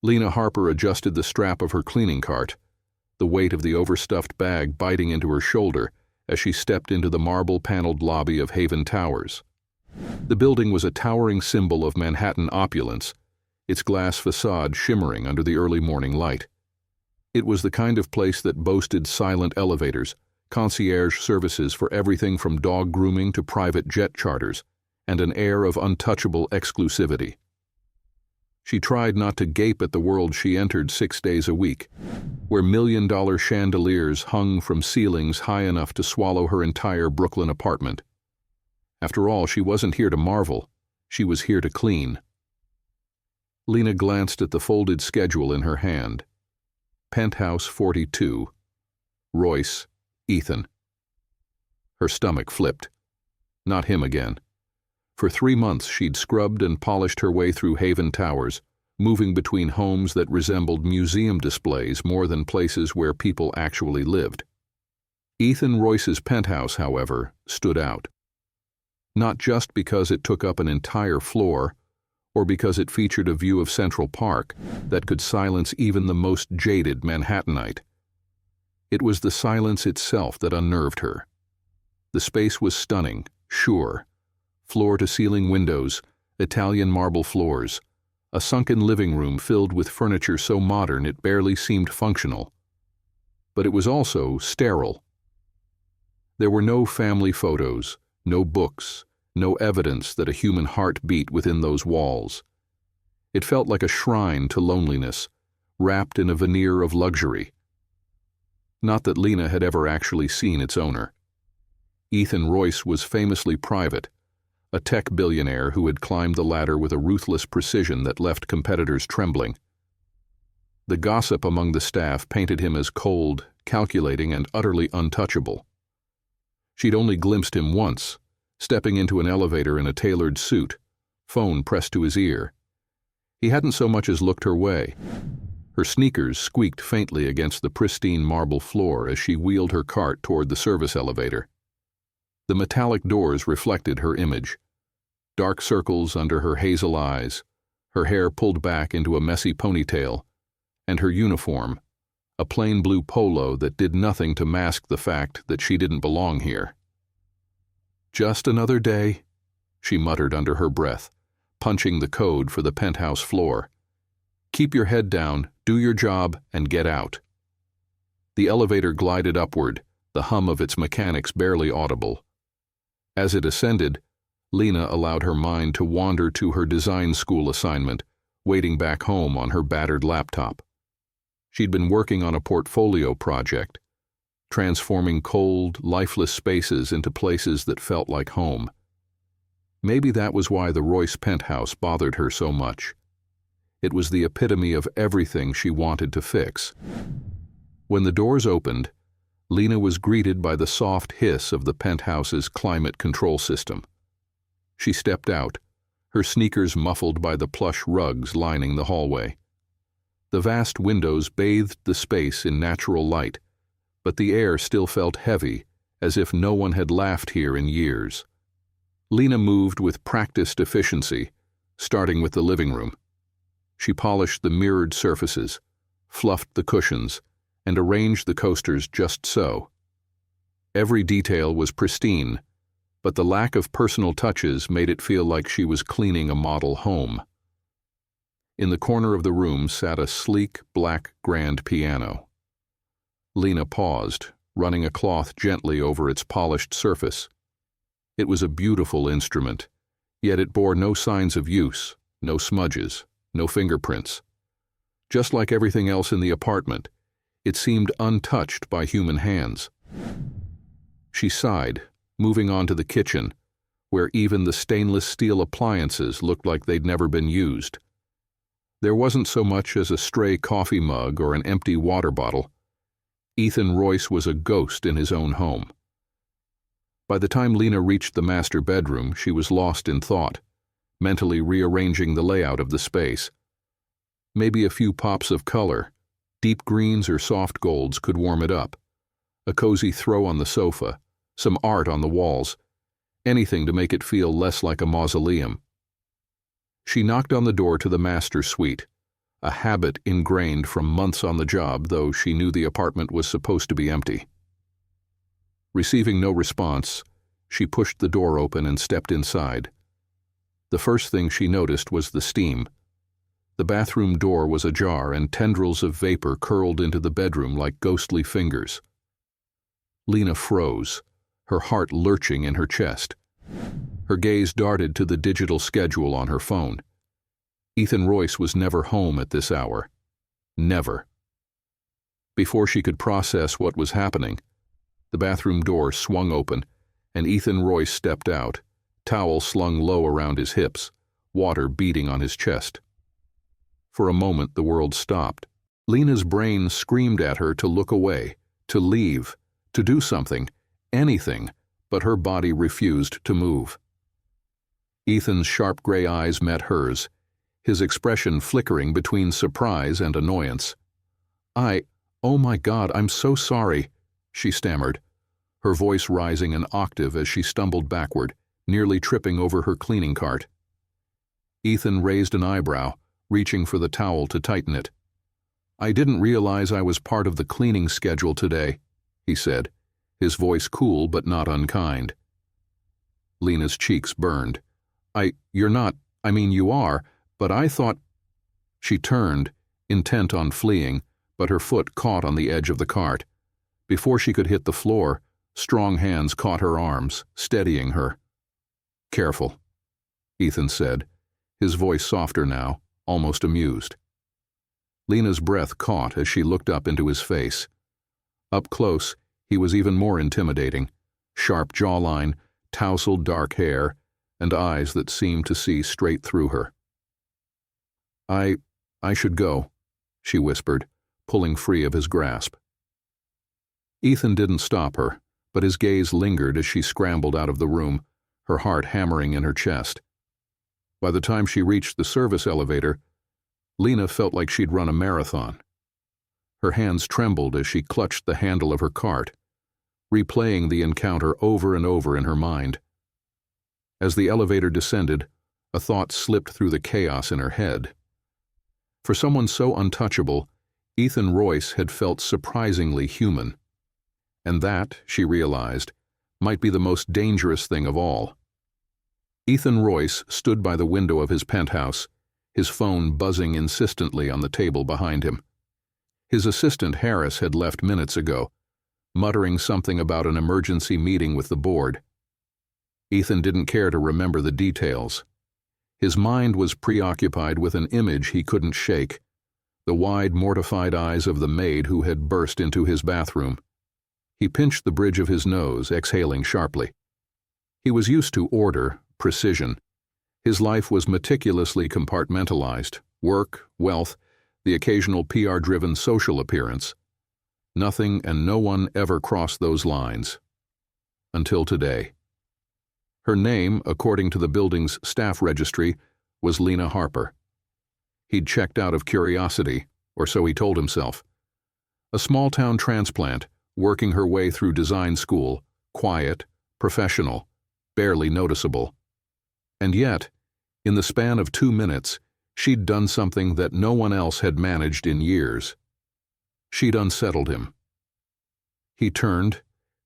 Lena Harper adjusted the strap of her cleaning cart, the weight of the overstuffed bag biting into her shoulder as she stepped into the marble-paneled lobby of Haven Towers. The building was a towering symbol of Manhattan opulence, its glass facade shimmering under the early morning light. It was the kind of place that boasted silent elevators, concierge services for everything from dog grooming to private jet charters, and an air of untouchable exclusivity. She tried not to gape at the world she entered 6 days a week, where million-dollar chandeliers hung from ceilings high enough to swallow her entire Brooklyn apartment. After all, she wasn't here to marvel, she was here to clean. Lena glanced at the folded schedule in her hand. Penthouse 42. Royce, Ethan. Her stomach flipped. Not him again. For 3 months she'd scrubbed and polished her way through Haven Towers, moving between homes that resembled museum displays more than places where people actually lived. Ethan Royce's penthouse, however, stood out. Not just because it took up an entire floor, or because it featured a view of Central Park that could silence even the most jaded Manhattanite. It was the silence itself that unnerved her. The space was stunning, sure. Floor-to-ceiling windows, Italian marble floors, a sunken living room filled with furniture so modern it barely seemed functional. But it was also sterile. There were no family photos, no books, no evidence that a human heart beat within those walls. It felt like a shrine to loneliness, wrapped in a veneer of luxury. Not that Lena had ever actually seen its owner. Ethan Royce was famously private, a tech billionaire who had climbed the ladder with a ruthless precision that left competitors trembling. The gossip among the staff painted him as cold, calculating, and utterly untouchable. She'd only glimpsed him once, stepping into an elevator in a tailored suit, phone pressed to his ear. He hadn't so much as looked her way. Her sneakers squeaked faintly against the pristine marble floor as she wheeled her cart toward the service elevator. The metallic doors reflected her image. Dark circles under her hazel eyes, her hair pulled back into a messy ponytail, and her uniform, a plain blue polo that did nothing to mask the fact that she didn't belong here. "Just another day," she muttered under her breath, punching the code for the penthouse floor. "Keep your head down, do your job, and get out." The elevator glided upward, the hum of its mechanics barely audible. As it ascended, Lena allowed her mind to wander to her design school assignment, waiting back home on her battered laptop. She'd been working on a portfolio project, transforming cold, lifeless spaces into places that felt like home. Maybe that was why the Royce penthouse bothered her so much. It was the epitome of everything she wanted to fix. When the doors opened, Lena was greeted by the soft hiss of the penthouse's climate control system. She stepped out, her sneakers muffled by the plush rugs lining the hallway. The vast windows bathed the space in natural light, but the air still felt heavy, as if no one had laughed here in years. Lena moved with practiced efficiency, starting with the living room. She polished the mirrored surfaces, fluffed the cushions, and arranged the coasters just so. Every detail was pristine, but the lack of personal touches made it feel like she was cleaning a model home. In the corner of the room sat a sleek, black grand piano. Lena paused, running a cloth gently over its polished surface. It was a beautiful instrument, yet it bore no signs of use, no smudges, no fingerprints. Just like everything else in the apartment, it seemed untouched by human hands. She sighed, moving on to the kitchen, where even the stainless steel appliances looked like they'd never been used. There wasn't so much as a stray coffee mug or an empty water bottle. Ethan Royce was a ghost in his own home. By the time Lena reached the master bedroom, she was lost in thought, mentally rearranging the layout of the space. Maybe a few pops of color, deep greens or soft golds, could warm it up. A cozy throw on the sofa, some art on the walls, anything to make it feel less like a mausoleum. She knocked on the door to the master suite, a habit ingrained from months on the job, though she knew the apartment was supposed to be empty. Receiving no response, she pushed the door open and stepped inside. The first thing she noticed was the steam. The bathroom door was ajar and tendrils of vapor curled into the bedroom like ghostly fingers. Lena froze, her heart lurching in her chest. Her gaze darted to the digital schedule on her phone. Ethan Royce was never home at this hour. Never. Before she could process what was happening, the bathroom door swung open, and Ethan Royce stepped out, towel slung low around his hips, water beating on his chest. For a moment, the world stopped. Lena's brain screamed at her to look away, to leave, to do something, anything, but her body refused to move. Ethan's sharp gray eyes met hers, his expression flickering between surprise and annoyance. Oh my God, I'm so sorry," she stammered, her voice rising an octave as she stumbled backward, nearly tripping over her cleaning cart. Ethan raised an eyebrow, reaching for the towel to tighten it. "I didn't realize I was part of the cleaning schedule today," he said, his voice cool but not unkind. Lena's cheeks burned. You're not, you are, but I thought—" She turned, intent on fleeing, but her foot caught on the edge of the cart. Before she could hit the floor, strong hands caught her arms, steadying her. "Careful," Ethan said, his voice softer now, almost amused. Lena's breath caught as she looked up into his face. Up close, he was even more intimidating, sharp jawline, tousled dark hair, and eyes that seemed to see straight through her. I should go," she whispered, pulling free of his grasp. Ethan didn't stop her, but his gaze lingered as she scrambled out of the room, her heart hammering in her chest. By the time she reached the service elevator, Lena felt like she'd run a marathon. Her hands trembled as she clutched the handle of her cart, replaying the encounter over and over in her mind. As the elevator descended, a thought slipped through the chaos in her head. For someone so untouchable, Ethan Royce had felt surprisingly human. And that, she realized, might be the most dangerous thing of all. Ethan Royce stood by the window of his penthouse, his phone buzzing insistently on the table behind him. His assistant Harris had left minutes ago, muttering something about an emergency meeting with the board. Ethan didn't care to remember the details. His mind was preoccupied with an image he couldn't shake, the wide, mortified eyes of the maid who had burst into his bathroom. He pinched the bridge of his nose, exhaling sharply. He was used to order, precision. His life was meticulously compartmentalized: work, wealth, the occasional PR-driven social appearance. Nothing and no one ever crossed those lines. Until today. Her name, according to the building's staff registry, was Lena Harper. He'd checked out of curiosity, or so he told himself. A small-town transplant, working her way through design school, quiet, professional, barely noticeable. And yet, in the span of 2 minutes, she'd done something that no one else had managed in years. She'd unsettled him. He turned,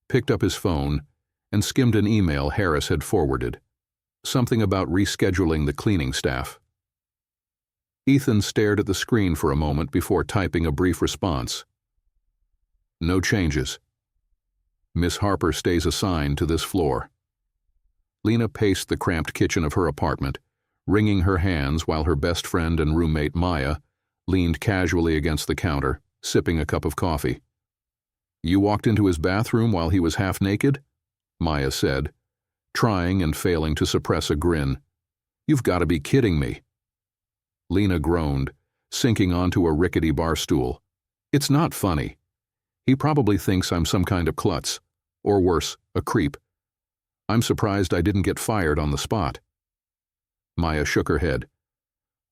picked up his phone, and skimmed an email Harris had forwarded. Something about rescheduling the cleaning staff. Ethan stared at the screen for a moment before typing a brief response. "No changes. Miss Harper stays assigned to this floor." Lena paced the cramped kitchen of her apartment, wringing her hands while her best friend and roommate Maya leaned casually against the counter, sipping a cup of coffee. "You walked into his bathroom while he was half naked?" Maya said, trying and failing to suppress a grin. "You've got to be kidding me." Lena groaned, sinking onto a rickety bar stool. "It's not funny. He probably thinks I'm some kind of klutz, or worse, a creep. I'm surprised I didn't get fired on the spot." Maya shook her head.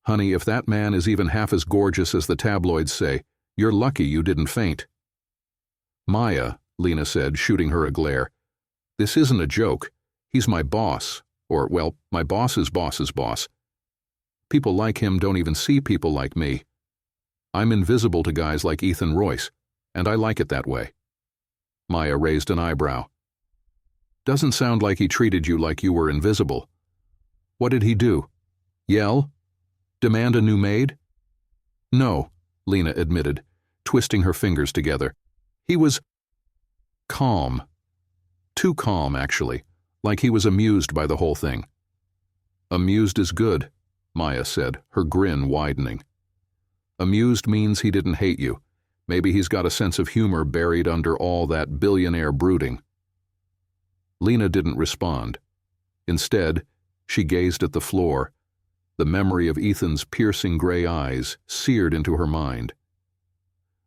"Honey, if that man is even half as gorgeous as the tabloids say, you're lucky you didn't faint." "Maya," Lena said, shooting her a glare, "this isn't a joke. He's my boss, or, well, my boss's boss's boss. People like him don't even see people like me. I'm invisible to guys like Ethan Royce, and I like it that way. Maya raised an eyebrow. Doesn't sound like he treated you like you were invisible. What did he do? Yell? Demand a new maid? No, Lena admitted, twisting her fingers together. He was calm. Too calm, actually, like he was amused by the whole thing. Amused is good, Maya said, her grin widening. Amused means he didn't hate you. Maybe he's got a sense of humor buried under all that billionaire brooding. Lena didn't respond. Instead, she gazed at the floor, the memory of Ethan's piercing gray eyes seared into her mind.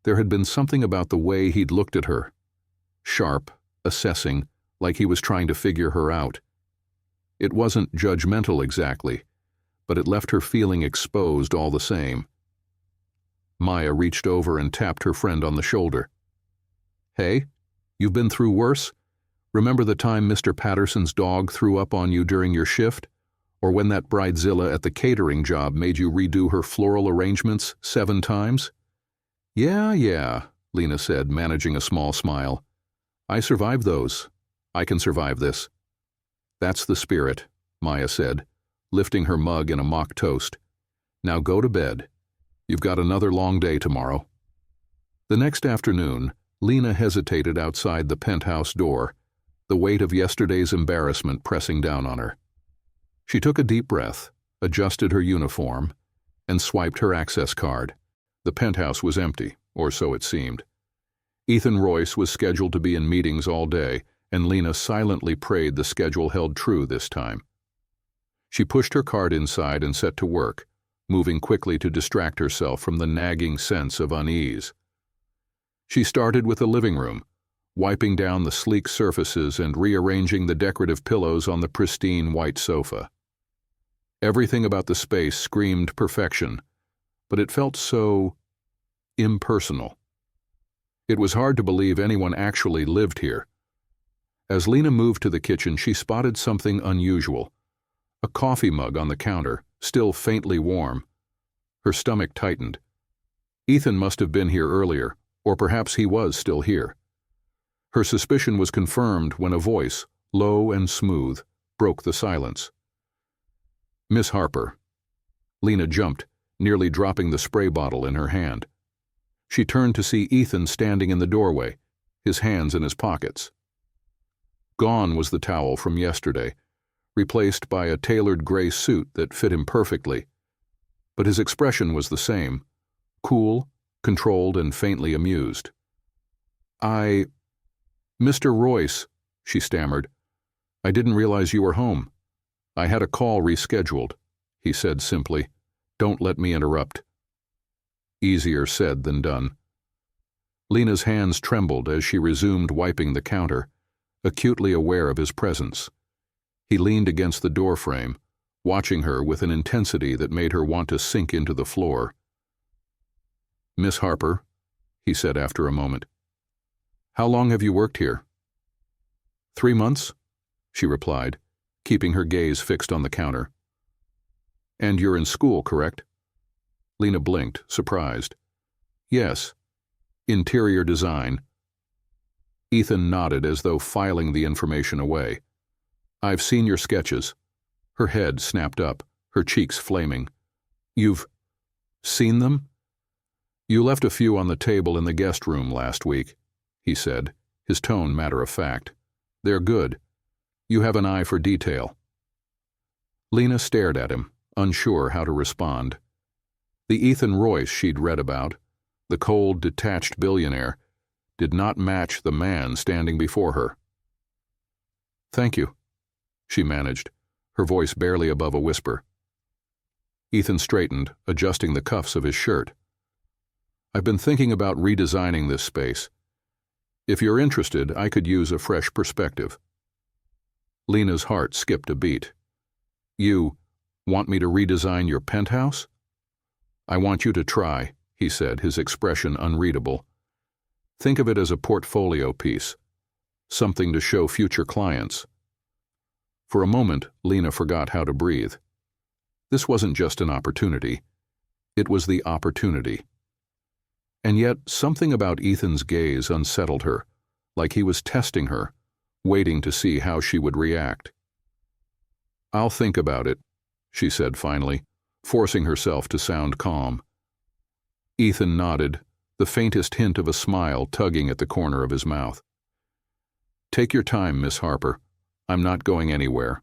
There had been something about the way he'd looked at her. Sharp, assessing, like he was trying to figure her out. It wasn't judgmental exactly, but it left her feeling exposed all the same. Maya reached over and tapped her friend on the shoulder. Hey, you've been through worse? Remember the time Mr. Patterson's dog threw up on you during your shift? Or when that bridezilla at the catering job made you redo her floral arrangements 7 times? Yeah, Lena said, managing a small smile. I survived those. I can survive this. That's the spirit, Maya said, lifting her mug in a mock toast. Now go to bed. You've got another long day tomorrow. The next afternoon, Lena hesitated outside the penthouse door, the weight of yesterday's embarrassment pressing down on her. She took a deep breath, adjusted her uniform, and swiped her access card. The penthouse was empty, or so it seemed. Ethan Royce was scheduled to be in meetings all day, and Lena silently prayed the schedule held true this time. She pushed her card inside and set to work, moving quickly to distract herself from the nagging sense of unease. She started with the living room, wiping down the sleek surfaces and rearranging the decorative pillows on the pristine white sofa. Everything about the space screamed perfection, but it felt so impersonal. It was hard to believe anyone actually lived here. As Lena moved to the kitchen, she spotted something unusual. A coffee mug on the counter, still faintly warm. Her stomach tightened. Ethan must have been here earlier, or perhaps he was still here. Her suspicion was confirmed when a voice, low and smooth, broke the silence. Miss Harper. Lena jumped, nearly dropping the spray bottle in her hand. She turned to see Ethan standing in the doorway, his hands in his pockets. Gone was the towel from yesterday, replaced by a tailored gray suit that fit him perfectly. But his expression was the same, cool, controlled, and faintly amused. Mr. Royce, she stammered. I didn't realize you were home. I had a call rescheduled, he said simply. Don't let me interrupt. Easier said than done. Lena's hands trembled as she resumed wiping the counter, acutely aware of his presence. He leaned against the doorframe, watching her with an intensity that made her want to sink into the floor. Miss Harper, he said after a moment. How long have you worked here? 3 months, she replied, keeping her gaze fixed on the counter. And you're in school, correct? Lena blinked, surprised. Yes. Interior design. Ethan nodded as though filing the information away. I've seen your sketches. Her head snapped up, her cheeks flaming. You've seen them? You left a few on the table in the guest room last week, he said, his tone matter-of-fact. They're good. You have an eye for detail. Lena stared at him, unsure how to respond. The Ethan Royce she'd read about, the cold, detached billionaire, did not match the man standing before her. Thank you, she managed, her voice barely above a whisper. Ethan straightened, adjusting the cuffs of his shirt. I've been thinking about redesigning this space. If you're interested, I could use a fresh perspective. Lena's heart skipped a beat. You want me to redesign your penthouse? I want you to try, he said, his expression unreadable. Think of it as a portfolio piece, something to show future clients. For a moment, Lena forgot how to breathe. This wasn't just an opportunity. It was the opportunity. And yet something about Ethan's gaze unsettled her, like he was testing her, waiting to see how she would react. "I'll think about it," she said finally, forcing herself to sound calm. Ethan nodded, the faintest hint of a smile tugging at the corner of his mouth. "Take your time, Miss Harper. I'm not going anywhere."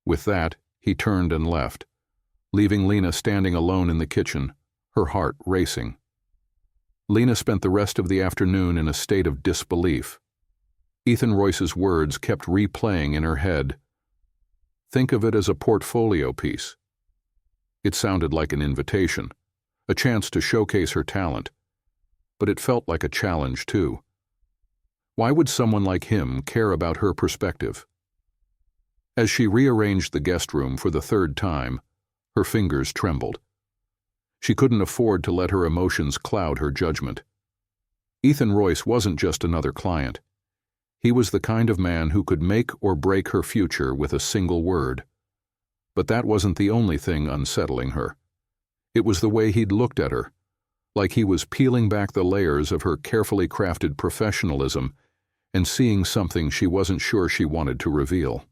With that, he turned and left, leaving Lena standing alone in the kitchen, her heart racing. Lena spent the rest of the afternoon in a state of disbelief. Ethan Royce's words kept replaying in her head. Think of it as a portfolio piece. It sounded like an invitation, a chance to showcase her talent, but it felt like a challenge too. Why would someone like him care about her perspective? As she rearranged the guest room for the third time, her fingers trembled. She couldn't afford to let her emotions cloud her judgment. Ethan Royce wasn't just another client. He was the kind of man who could make or break her future with a single word. But that wasn't the only thing unsettling her. It was the way he'd looked at her, like he was peeling back the layers of her carefully crafted professionalism and seeing something she wasn't sure she wanted to reveal.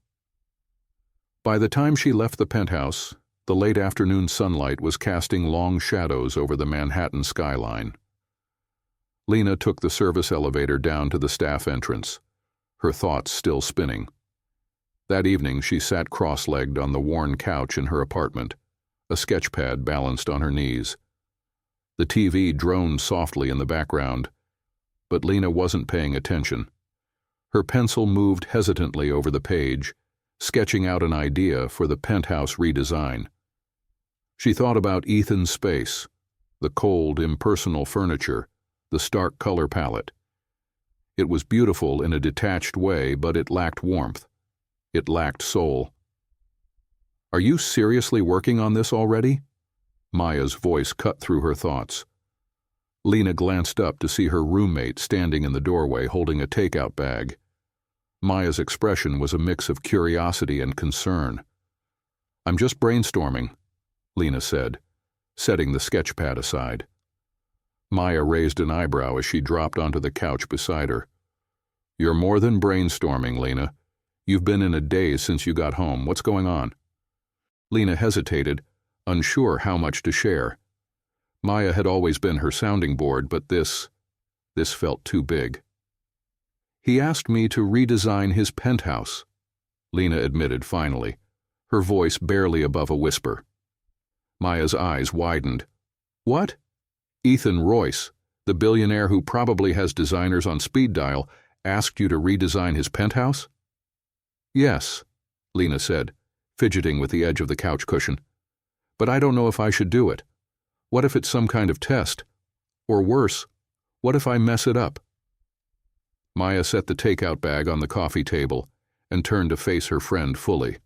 By the time she left the penthouse, the late afternoon sunlight was casting long shadows over the Manhattan skyline. Lena took the service elevator down to the staff entrance, her thoughts still spinning. That evening she sat cross-legged on the worn couch in her apartment, a sketchpad balanced on her knees. The TV droned softly in the background, but Lena wasn't paying attention. Her pencil moved hesitantly over the page, sketching out an idea for the penthouse redesign. She thought about Ethan's space, the cold, impersonal furniture, the stark color palette. It was beautiful in a detached way, but it lacked warmth. It lacked soul. "Are you seriously working on this already?" Maya's voice cut through her thoughts. Lena glanced up to see her roommate standing in the doorway holding a takeout bag. Maya's expression was a mix of curiosity and concern. "I'm just brainstorming," Lena said, setting the sketchpad aside. Maya raised an eyebrow as she dropped onto the couch beside her. "You're more than brainstorming, Lena. You've been in a daze since you got home. What's going on?" Lena hesitated, unsure how much to share. Maya had always been her sounding board, but this felt too big. "He asked me to redesign his penthouse," Lena admitted finally, her voice barely above a whisper. Maya's eyes widened. "What? Ethan Royce, the billionaire who probably has designers on speed dial, asked you to redesign his penthouse?" "Yes," Lena said, fidgeting with the edge of the couch cushion. "But I don't know if I should do it. What if it's some kind of test? Or worse, what if I mess it up?" Maya set the takeout bag on the coffee table and turned to face her friend fully.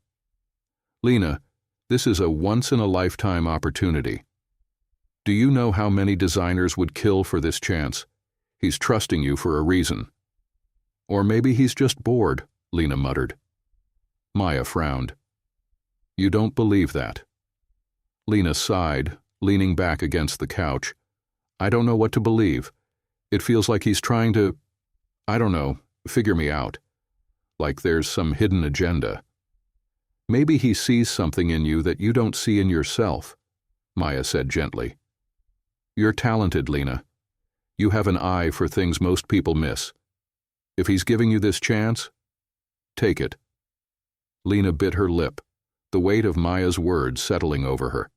"Lena, this is a once-in-a-lifetime opportunity. Do you know how many designers would kill for this chance? He's trusting you for a reason." "Or maybe he's just bored," Lena muttered. Maya frowned. "You don't believe that?" Lena sighed, leaning back against the couch. "I don't know what to believe. It feels like he's trying to, I don't know, figure me out. Like there's some hidden agenda. Maybe he sees something in you that you don't see in yourself," Maya said gently. "You're talented, Lena. You have an eye for things most people miss. If he's giving you this chance, take it." Lena bit her lip, the weight of Maya's words settling over her.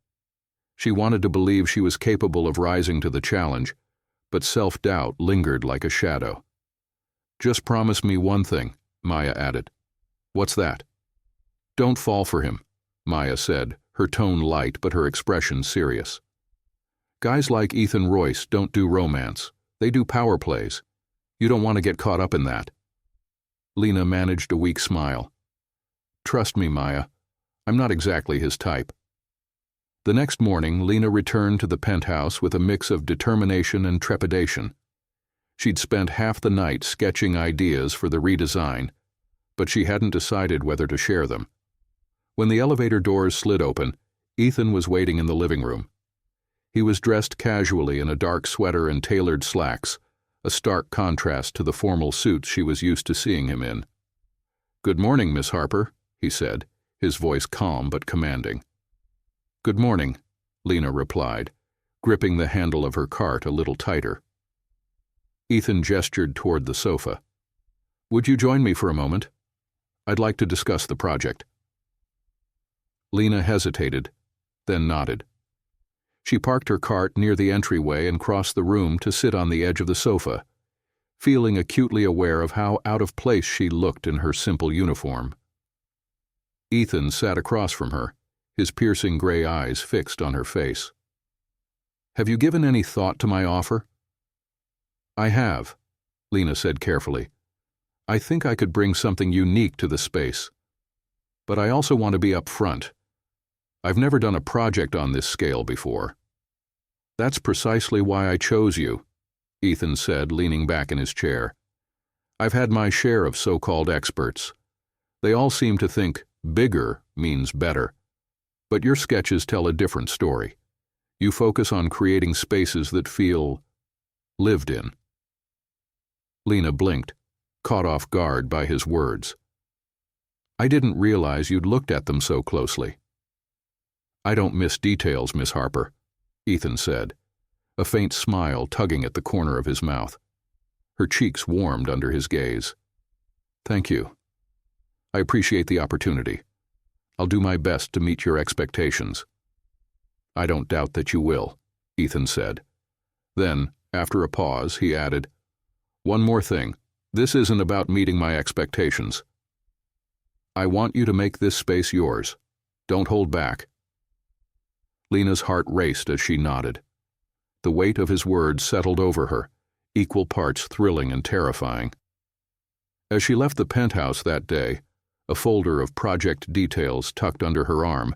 She wanted to believe she was capable of rising to the challenge, but self-doubt lingered like a shadow. "Just promise me one thing," Maya added. "What's that?" "Don't fall for him," Maya said, her tone light but her expression serious. "Guys like Ethan Royce don't do romance. They do power plays. You don't want to get caught up in that." Lena managed a weak smile. "Trust me, Maya. I'm not exactly his type." The next morning, Lena returned to the penthouse with a mix of determination and trepidation. She'd spent half the night sketching ideas for the redesign, but she hadn't decided whether to share them. When the elevator doors slid open, Ethan was waiting in the living room. He was dressed casually in a dark sweater and tailored slacks, a stark contrast to the formal suits she was used to seeing him in. "Good morning, Miss Harper," he said, his voice calm but commanding. "Good morning," Lena replied, gripping the handle of her cart a little tighter. Ethan gestured toward the sofa. "Would you join me for a moment? I'd like to discuss the project." Lena hesitated, then nodded. She parked her cart near the entryway and crossed the room to sit on the edge of the sofa, feeling acutely aware of how out of place she looked in her simple uniform. Ethan sat across from her, his piercing gray eyes fixed on her face. "Have you given any thought to my offer?" "I have," Lena said carefully. "I think I could bring something unique to the space. But I also want to be upfront. I've never done a project on this scale before." "That's precisely why I chose you," Ethan said, leaning back in his chair. "I've had my share of so-called experts. They all seem to think bigger means better. But your sketches tell a different story. You focus on creating spaces that feel lived in." Lena blinked, caught off guard by his words. "I didn't realize you'd looked at them so closely." "I don't miss details, Miss Harper," Ethan said, a faint smile tugging at the corner of his mouth. Her cheeks warmed under his gaze. "Thank you. I appreciate the opportunity. I'll do my best to meet your expectations." "I don't doubt that you will," Ethan said. Then, after a pause, he added, "One more thing. This isn't about meeting my expectations. I want you to make this space yours. Don't hold back." Lena's heart raced as she nodded. The weight of his words settled over her, equal parts thrilling and terrifying. As she left the penthouse that day, a folder of project details tucked under her arm,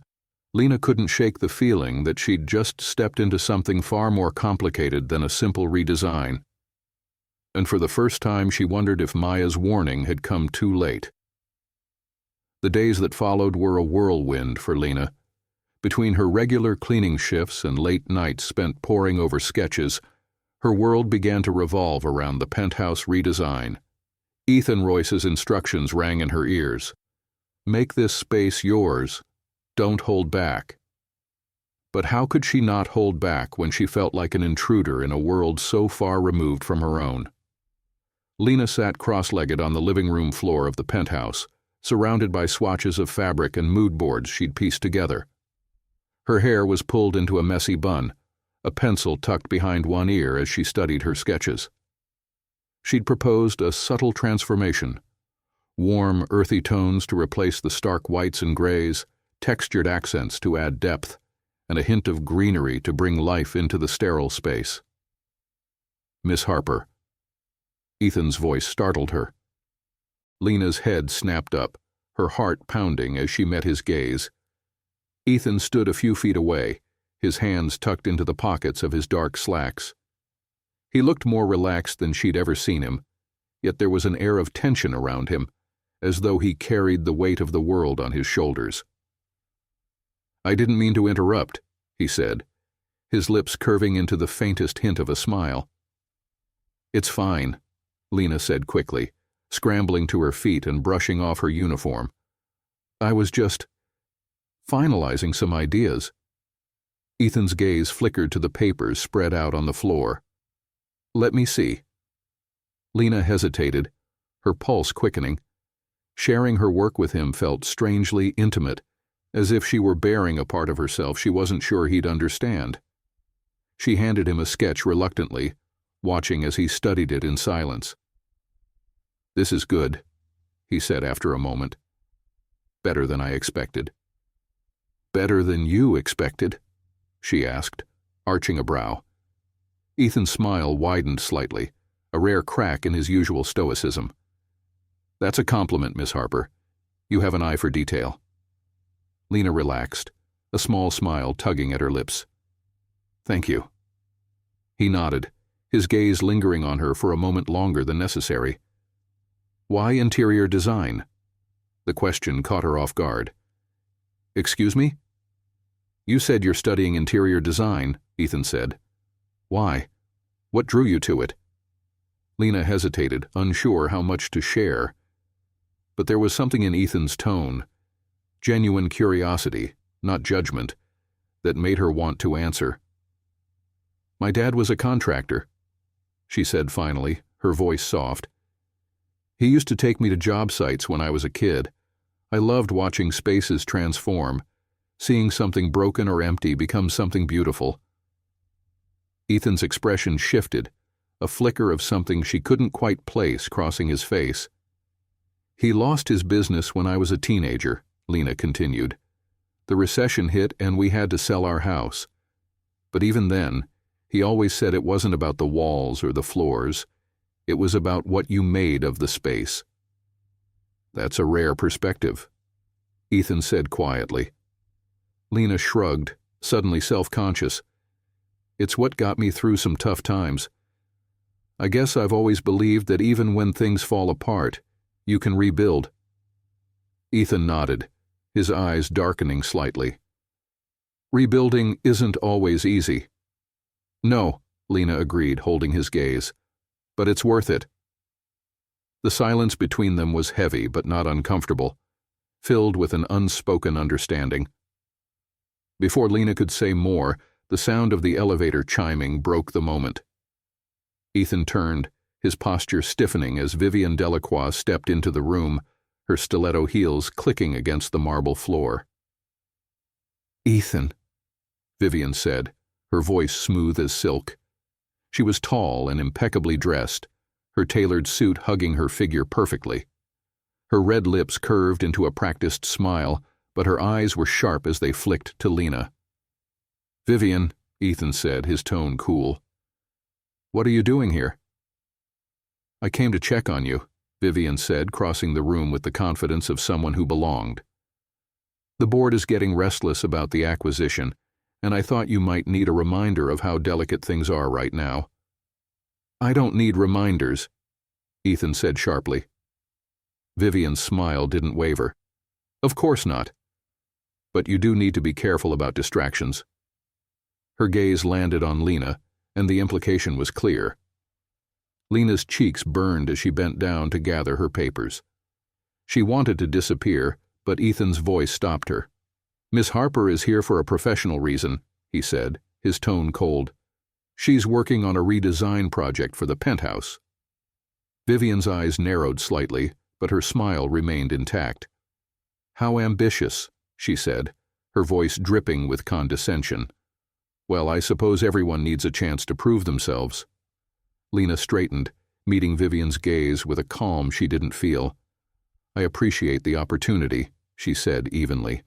Lena couldn't shake the feeling that she'd just stepped into something far more complicated than a simple redesign. And for the first time she wondered if Maya's warning had come too late. The days that followed were a whirlwind for Lena. Between her regular cleaning shifts and late nights spent poring over sketches, her world began to revolve around the penthouse redesign. Ethan Royce's instructions rang in her ears. "Make this space yours. Don't hold back." But how could she not hold back when she felt like an intruder in a world so far removed from her own? Lena sat cross-legged on the living room floor of the penthouse, surrounded by swatches of fabric and mood boards she'd pieced together. Her hair was pulled into a messy bun, a pencil tucked behind one ear as she studied her sketches. She'd proposed a subtle transformation: warm, earthy tones to replace the stark whites and grays, textured accents to add depth, and a hint of greenery to bring life into the sterile space. "Miss Harper." Ethan's voice startled her. Lena's head snapped up, her heart pounding as she met his gaze. Ethan stood a few feet away, his hands tucked into the pockets of his dark slacks. He looked more relaxed than she'd ever seen him, yet there was an air of tension around him, as though he carried the weight of the world on his shoulders. "I didn't mean to interrupt," he said, his lips curving into the faintest hint of a smile. "It's fine," Lena said quickly, scrambling to her feet and brushing off her uniform. "I was just finalizing some ideas." Ethan's gaze flickered to the papers spread out on the floor. "Let me see." Lena hesitated, her pulse quickening. Sharing her work with him felt strangely intimate, as if she were bearing a part of herself she wasn't sure he'd understand. She handed him a sketch reluctantly, watching as he studied it in silence. "This is good," he said after a moment. "Better than I expected." "Better than you expected?" she asked, arching a brow. Ethan's smile widened slightly, a rare crack in his usual stoicism. "That's a compliment, Miss Harper. You have an eye for detail." Lena relaxed, a small smile tugging at her lips. "Thank you." He nodded, his gaze lingering on her for a moment longer than necessary. "Why interior design?" The question caught her off guard. "Excuse me?" You said you're studying interior design, Ethan said. Why? What drew you to it? Lena hesitated, unsure how much to share. But there was something in Ethan's tone, genuine curiosity, not judgment, that made her want to answer. My dad was a contractor, she said finally, her voice soft. He used to take me to job sites when I was a kid. I loved watching spaces transform, seeing something broken or empty become something beautiful. Ethan's expression shifted, a flicker of something she couldn't quite place crossing his face. He lost his business when I was a teenager, Lena continued. The recession hit and we had to sell our house. But even then, he always said it wasn't about the walls or the floors. It was about what you made of the space. That's a rare perspective, Ethan said quietly. Lena shrugged, suddenly self-conscious. It's what got me through some tough times. I guess I've always believed that even when things fall apart, you can rebuild. Ethan nodded, his eyes darkening slightly. Rebuilding isn't always easy. No, Lena agreed, holding his gaze. But it's worth it. The silence between them was heavy but not uncomfortable, filled with an unspoken understanding. Before Lena could say more, the sound of the elevator chiming broke the moment. Ethan turned, his posture stiffening as Vivienne Delacroix stepped into the room, her stiletto heels clicking against the marble floor. Ethan, Vivienne said, her voice smooth as silk. She was tall and impeccably dressed, her tailored suit hugging her figure perfectly. Her red lips curved into a practiced smile, but her eyes were sharp as they flicked to Lena. Vivienne, Ethan said, his tone cool. What are you doing here? I came to check on you, Vivienne said, crossing the room with the confidence of someone who belonged. The board is getting restless about the acquisition, and I thought you might need a reminder of how delicate things are right now. I don't need reminders, Ethan said sharply. Vivienne's smile didn't waver. Of course not. But you do need to be careful about distractions. Her gaze landed on Lena, and the implication was clear. Lena's cheeks burned as she bent down to gather her papers. She wanted to disappear, but Ethan's voice stopped her. Miss Harper is here for a professional reason, he said, his tone cold. She's working on a redesign project for the penthouse. Vivienne's eyes narrowed slightly, but her smile remained intact. How ambitious, she said, her voice dripping with condescension. Well, I suppose everyone needs a chance to prove themselves. Lena straightened, meeting Vivienne's gaze with a calm she didn't feel. I appreciate the opportunity, she said evenly.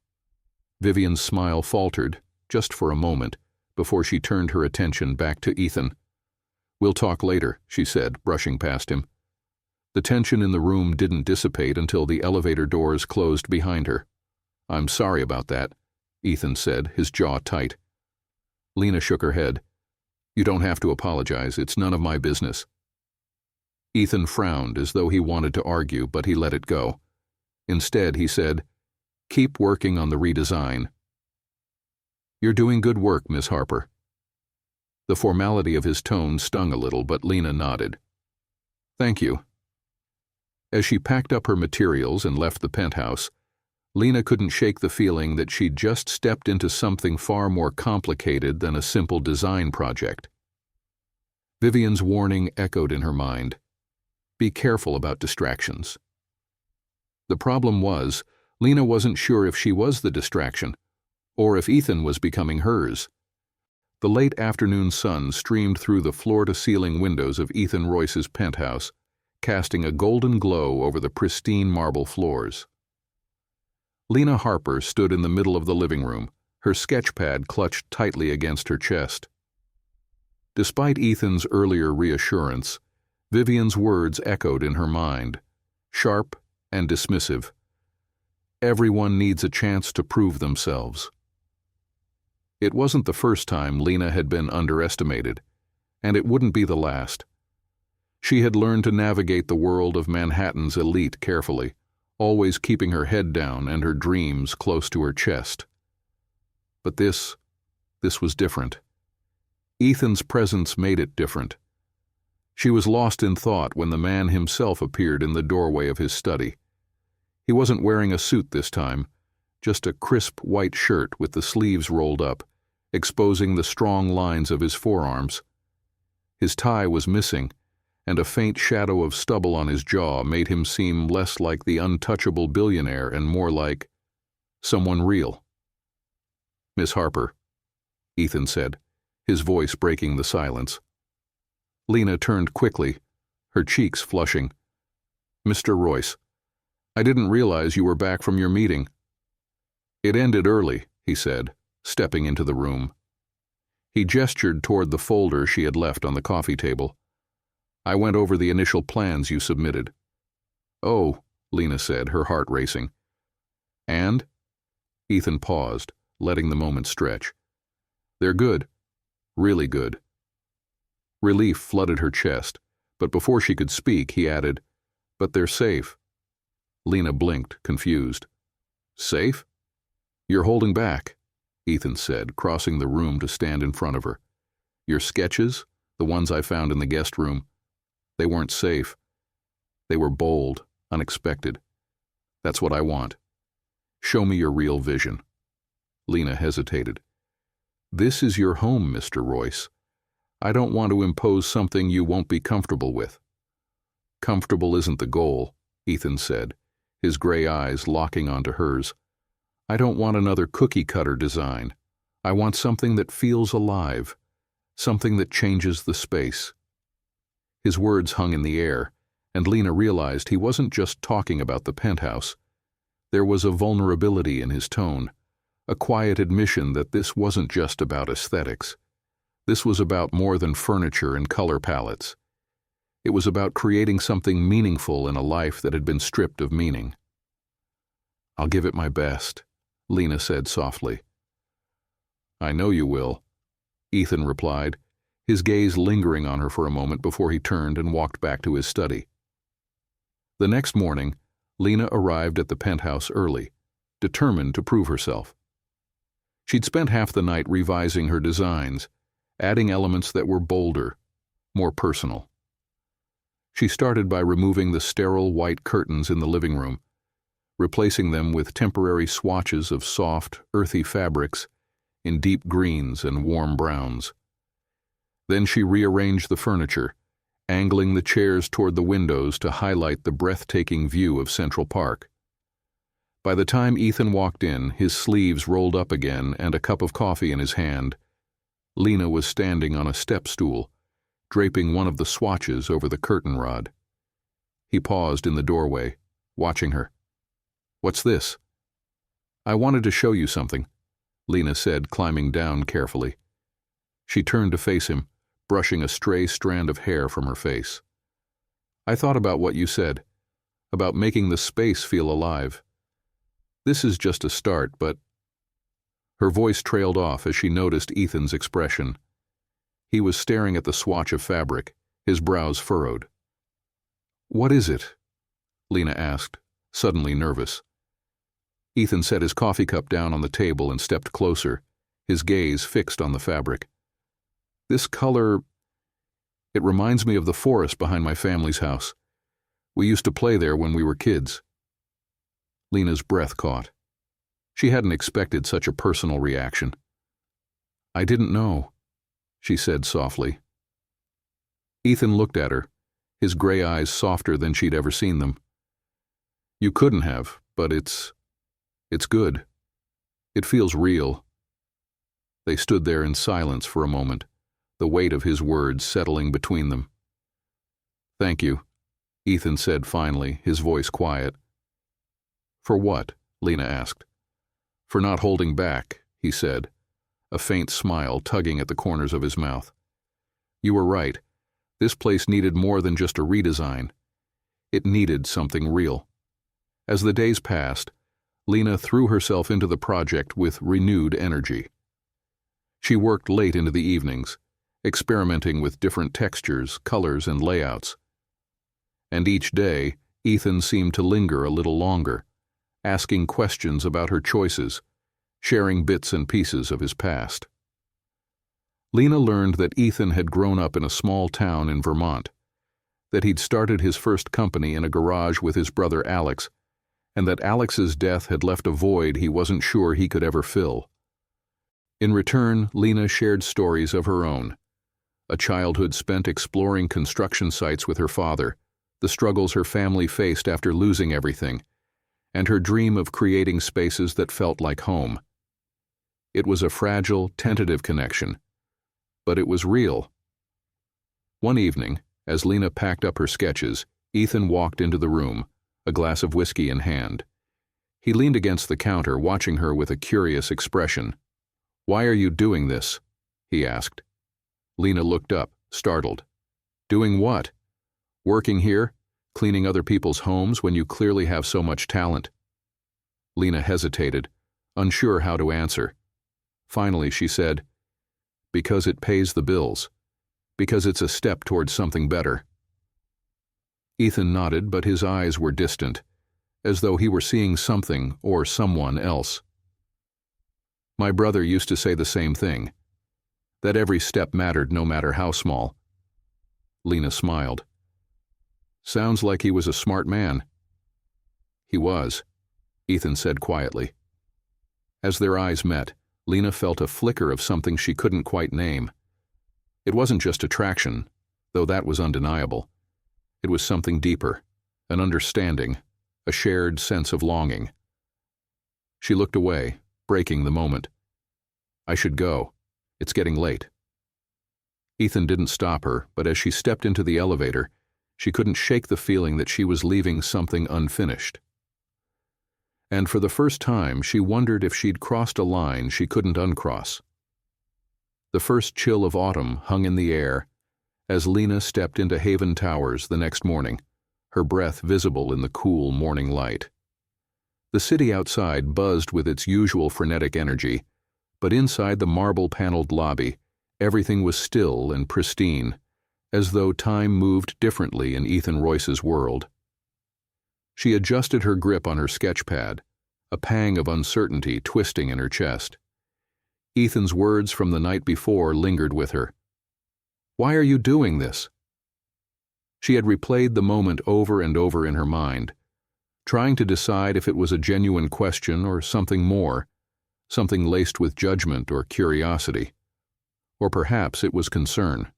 Vivienne's smile faltered, just for a moment, before she turned her attention back to Ethan. We'll talk later, she said, brushing past him. The tension in the room didn't dissipate until the elevator doors closed behind her. I'm sorry about that, Ethan said, his jaw tight. Lena shook her head. You don't have to apologize, it's none of my business. Ethan frowned as though he wanted to argue, but he let it go. Instead, he said, Keep working on the redesign. You're doing good work, Miss Harper. The formality of his tone stung a little, but Lena nodded. Thank you. As she packed up her materials and left the penthouse, Lena couldn't shake the feeling that she'd just stepped into something far more complicated than a simple design project. Vivienne's warning echoed in her mind. Be careful about distractions. The problem was, Lena wasn't sure if she was the distraction, or if Ethan was becoming hers. The late afternoon sun streamed through the floor-to-ceiling windows of Ethan Royce's penthouse, casting a golden glow over the pristine marble floors. Lena Harper stood in the middle of the living room, her sketchpad clutched tightly against her chest. Despite Ethan's earlier reassurance, Vivienne's words echoed in her mind, sharp and dismissive. Everyone needs a chance to prove themselves. It wasn't the first time Lena had been underestimated, and it wouldn't be the last. She had learned to navigate the world of Manhattan's elite carefully, always keeping her head down and her dreams close to her chest. But this was different. Ethan's presence made it different. She was lost in thought when the man himself appeared in the doorway of his study. He wasn't wearing a suit this time, just a crisp white shirt with the sleeves rolled up, exposing the strong lines of his forearms. His tie was missing, and a faint shadow of stubble on his jaw made him seem less like the untouchable billionaire and more like someone real. "Miss Harper," Ethan said, his voice breaking the silence. Lena turned quickly, her cheeks flushing. "Mr. Royce, I didn't realize you were back from your meeting." "It ended early," he said, stepping into the room. He gestured toward the folder she had left on the coffee table. "I went over the initial plans you submitted." "Oh," Lena said, her heart racing. "And?" Ethan paused, letting the moment stretch. "They're good. Really good." Relief flooded her chest, but before she could speak, he added, "But they're safe." Lena blinked, confused. "Safe?" "You're holding back," Ethan said, crossing the room to stand in front of her. "Your sketches, the ones I found in the guest room, they weren't safe. They were bold, unexpected. That's what I want. Show me your real vision." Lena hesitated. "This is your home, Mr. Royce. I don't want to impose something you won't be comfortable with." "Comfortable isn't the goal," Ethan said, his gray eyes locking onto hers. "I don't want another cookie-cutter design. I want something that feels alive, something that changes the space." His words hung in the air, and Lena realized he wasn't just talking about the penthouse. There was a vulnerability in his tone, a quiet admission that this wasn't just about aesthetics. This was about more than furniture and color palettes. It was about creating something meaningful in a life that had been stripped of meaning. "I'll give it my best," Lena said softly. "I know you will," Ethan replied, his gaze lingering on her for a moment before he turned and walked back to his study. The next morning, Lena arrived at the penthouse early, determined to prove herself. She'd spent half the night revising her designs, adding elements that were bolder, more personal. She started by removing the sterile white curtains in the living room, replacing them with temporary swatches of soft, earthy fabrics in deep greens and warm browns. Then she rearranged the furniture, angling the chairs toward the windows to highlight the breathtaking view of Central Park. By the time Ethan walked in, his sleeves rolled up again and a cup of coffee in his hand, Lena was standing on a step stool, draping one of the swatches over the curtain rod. He paused in the doorway, watching her. "What's this?" "I wanted to show you something," Lena said, climbing down carefully. She turned to face him, brushing a stray strand of hair from her face. "I thought about what you said, about making the space feel alive. This is just a start, but—" Her voice trailed off as she noticed Ethan's expression. He was staring at the swatch of fabric, his brows furrowed. "What is it?" Lena asked, suddenly nervous. Ethan set his coffee cup down on the table and stepped closer, his gaze fixed on the fabric. "This color, it reminds me of the forest behind my family's house. We used to play there when we were kids." Lena's breath caught. She hadn't expected such a personal reaction. "I didn't know," she said softly. Ethan looked at her, his gray eyes softer than she'd ever seen them. "You couldn't have, but it's good. It feels real." They stood there in silence for a moment, the weight of his words settling between them. "Thank you," Ethan said finally, his voice quiet. "For what?" Lena asked. "For not holding back," he said, a faint smile tugging at the corners of his mouth. "You were right. This place needed more than just a redesign. It needed something real." As the days passed, Lena threw herself into the project with renewed energy. She worked late into the evenings, experimenting with different textures, colors, and layouts. And each day, Ethan seemed to linger a little longer, asking questions about her choices, sharing bits and pieces of his past. Lena learned that Ethan had grown up in a small town in Vermont, that he'd started his first company in a garage with his brother Alex, and that Alex's death had left a void he wasn't sure he could ever fill. In return, Lena shared stories of her own, a childhood spent exploring construction sites with her father, the struggles her family faced after losing everything, and her dream of creating spaces that felt like home. It was a fragile, tentative connection, but it was real. One evening, as Lena packed up her sketches, Ethan walked into the room, a glass of whiskey in hand. He leaned against the counter, watching her with a curious expression. "Why are you doing this?" he asked. Lena looked up, startled. "Doing what? Working here? Cleaning other people's homes when you clearly have so much talent?" Lena hesitated, unsure how to answer. Finally, she said, "Because it pays the bills. Because it's a step towards something better." Ethan nodded, but his eyes were distant, as though he were seeing something or someone else. "My brother used to say the same thing, that every step mattered no matter how small." Lena smiled. "Sounds like he was a smart man." "He was," Ethan said quietly. As their eyes met, Lena felt a flicker of something she couldn't quite name. It wasn't just attraction, though that was undeniable. It was something deeper, an understanding, a shared sense of longing. She looked away, breaking the moment. "I should go. It's getting late." Ethan didn't stop her, but as she stepped into the elevator, she couldn't shake the feeling that she was leaving something unfinished. And for the first time, she wondered if she'd crossed a line she couldn't uncross. The first chill of autumn hung in the air as Lena stepped into Haven Towers the next morning, her breath visible in the cool morning light. The city outside buzzed with its usual frenetic energy, but inside the marble-paneled lobby, everything was still and pristine, as though time moved differently in Ethan Royce's world. She adjusted her grip on her sketch pad, a pang of uncertainty twisting in her chest. Ethan's words from the night before lingered with her. "Why are you doing this?" She had replayed the moment over and over in her mind, trying to decide if it was a genuine question or something more, something laced with judgment or curiosity. Or perhaps it was concern.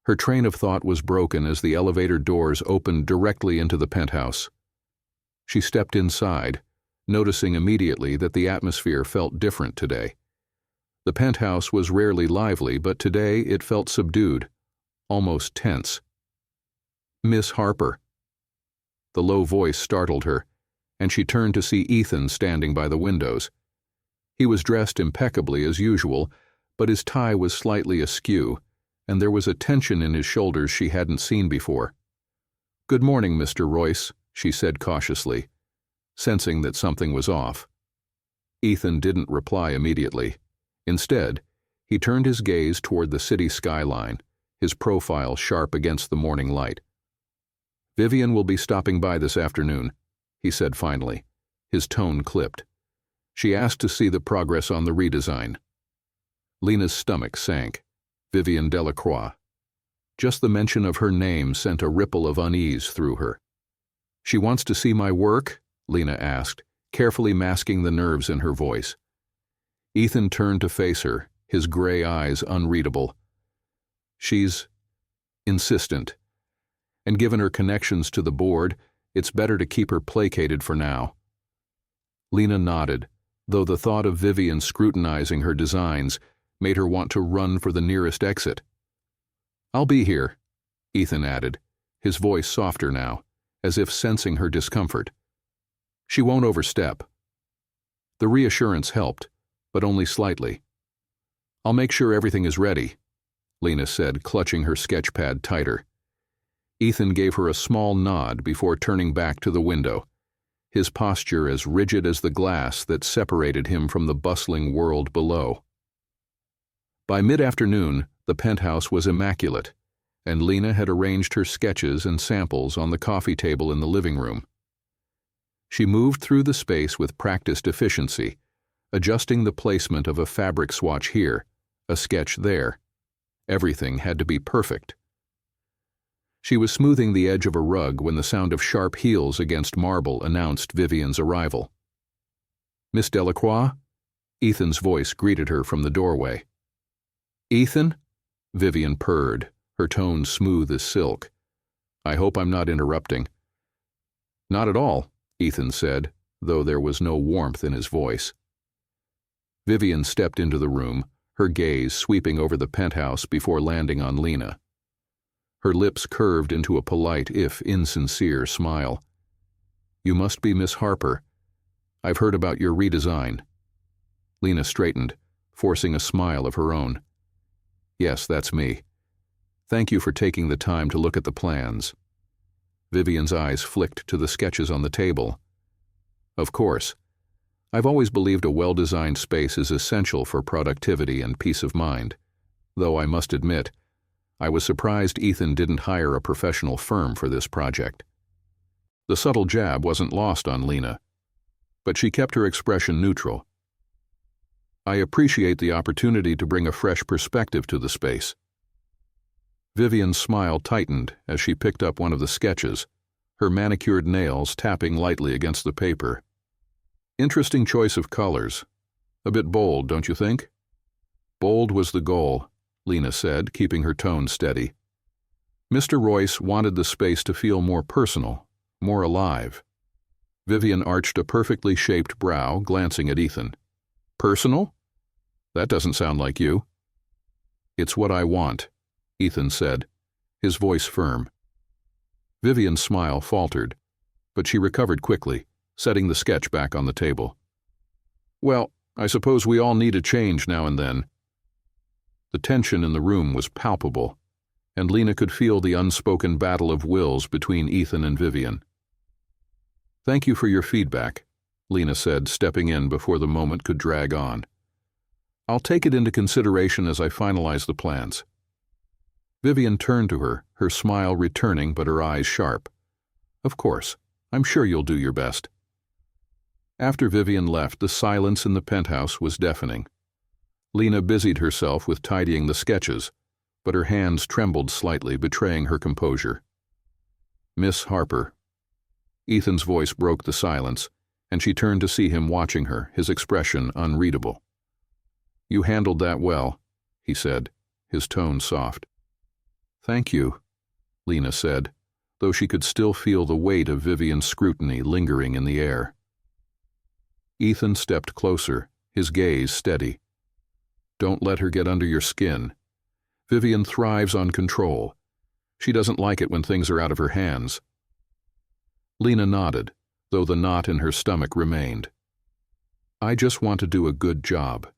Her train of thought was broken as the elevator doors opened directly into the penthouse. She stepped inside, noticing immediately that the atmosphere felt different today. The penthouse was rarely lively, but today it felt subdued, almost tense. "Miss Harper." The low voice startled her, and she turned to see Ethan standing by the windows. He was dressed impeccably as usual, but his tie was slightly askew, and there was a tension in his shoulders she hadn't seen before. "Good morning, Mr. Royce," she said cautiously, sensing that something was off. Ethan didn't reply immediately. Instead, he turned his gaze toward the city skyline, his profile sharp against the morning light. "Vivian will be stopping by this afternoon," he said finally, his tone clipped. "She asked to see the progress on the redesign." Lena's stomach sank. Vivian Delacroix. Just the mention of her name sent a ripple of unease through her. "She wants to see my work?" Lena asked, carefully masking the nerves in her voice. Ethan turned to face her, his gray eyes unreadable. "She's insistent. And given her connections to the board, it's better to keep her placated for now." Lena nodded, though the thought of Vivian scrutinizing her designs made her want to run for the nearest exit. "I'll be here," Ethan added, his voice softer now, as if sensing her discomfort. "She won't overstep." The reassurance helped, but only slightly. "I'll make sure everything is ready," Lena said, clutching her sketch pad tighter. Ethan gave her a small nod before turning back to the window, his posture as rigid as the glass that separated him from the bustling world below. By mid-afternoon, the penthouse was immaculate, and Lena had arranged her sketches and samples on the coffee table in the living room. She moved through the space with practiced efficiency, adjusting the placement of a fabric swatch here, a sketch there. Everything had to be perfect. She was smoothing the edge of a rug when the sound of sharp heels against marble announced Vivian's arrival. "Miss Delacroix?" Ethan's voice greeted her from the doorway. "Ethan?" Vivian purred, her tone smooth as silk. "I hope I'm not interrupting." "Not at all," Ethan said, though there was no warmth in his voice. Vivian stepped into the room, her gaze sweeping over the penthouse before landing on Lena. Her lips curved into a polite, if insincere, smile. "You must be Miss Harper. I've heard about your redesign." Lena straightened, forcing a smile of her own. "Yes, that's me. Thank you for taking the time to look at the plans." Vivian's eyes flicked to the sketches on the table. "Of course. I've always believed a well-designed space is essential for productivity and peace of mind, though I must admit, I was surprised Ethan didn't hire a professional firm for this project." The subtle jab wasn't lost on Lena, but she kept her expression neutral. "I appreciate the opportunity to bring a fresh perspective to the space." Vivian's smile tightened as she picked up one of the sketches, her manicured nails tapping lightly against the paper. "Interesting choice of colors. A bit bold, don't you think?" "Bold was the goal," Lena said, keeping her tone steady. "Mr. Royce wanted the space to feel more personal, more alive." Vivian arched a perfectly shaped brow, glancing at Ethan. "Personal? That doesn't sound like you." "It's what I want," Ethan said, his voice firm. Vivian's smile faltered, but she recovered quickly, setting the sketch back on the table. "Well, I suppose we all need a change now and then." The tension in the room was palpable, and Lena could feel the unspoken battle of wills between Ethan and Vivian. "Thank you for your feedback," Lena said, stepping in before the moment could drag on. "I'll take it into consideration as I finalize the plans." Vivian turned to her, her smile returning but her eyes sharp. "Of course, I'm sure you'll do your best." After Vivian left, the silence in the penthouse was deafening. Lena busied herself with tidying the sketches, but her hands trembled slightly, betraying her composure. "Miss Harper." Ethan's voice broke the silence, and she turned to see him watching her, his expression unreadable. "You handled that well," he said, his tone soft. "Thank you," Lena said, though she could still feel the weight of Vivian's scrutiny lingering in the air. Ethan stepped closer, his gaze steady. "Don't let her get under your skin. Vivian thrives on control. She doesn't like it when things are out of her hands." Lena nodded, though the knot in her stomach remained. "I just want to do a good job."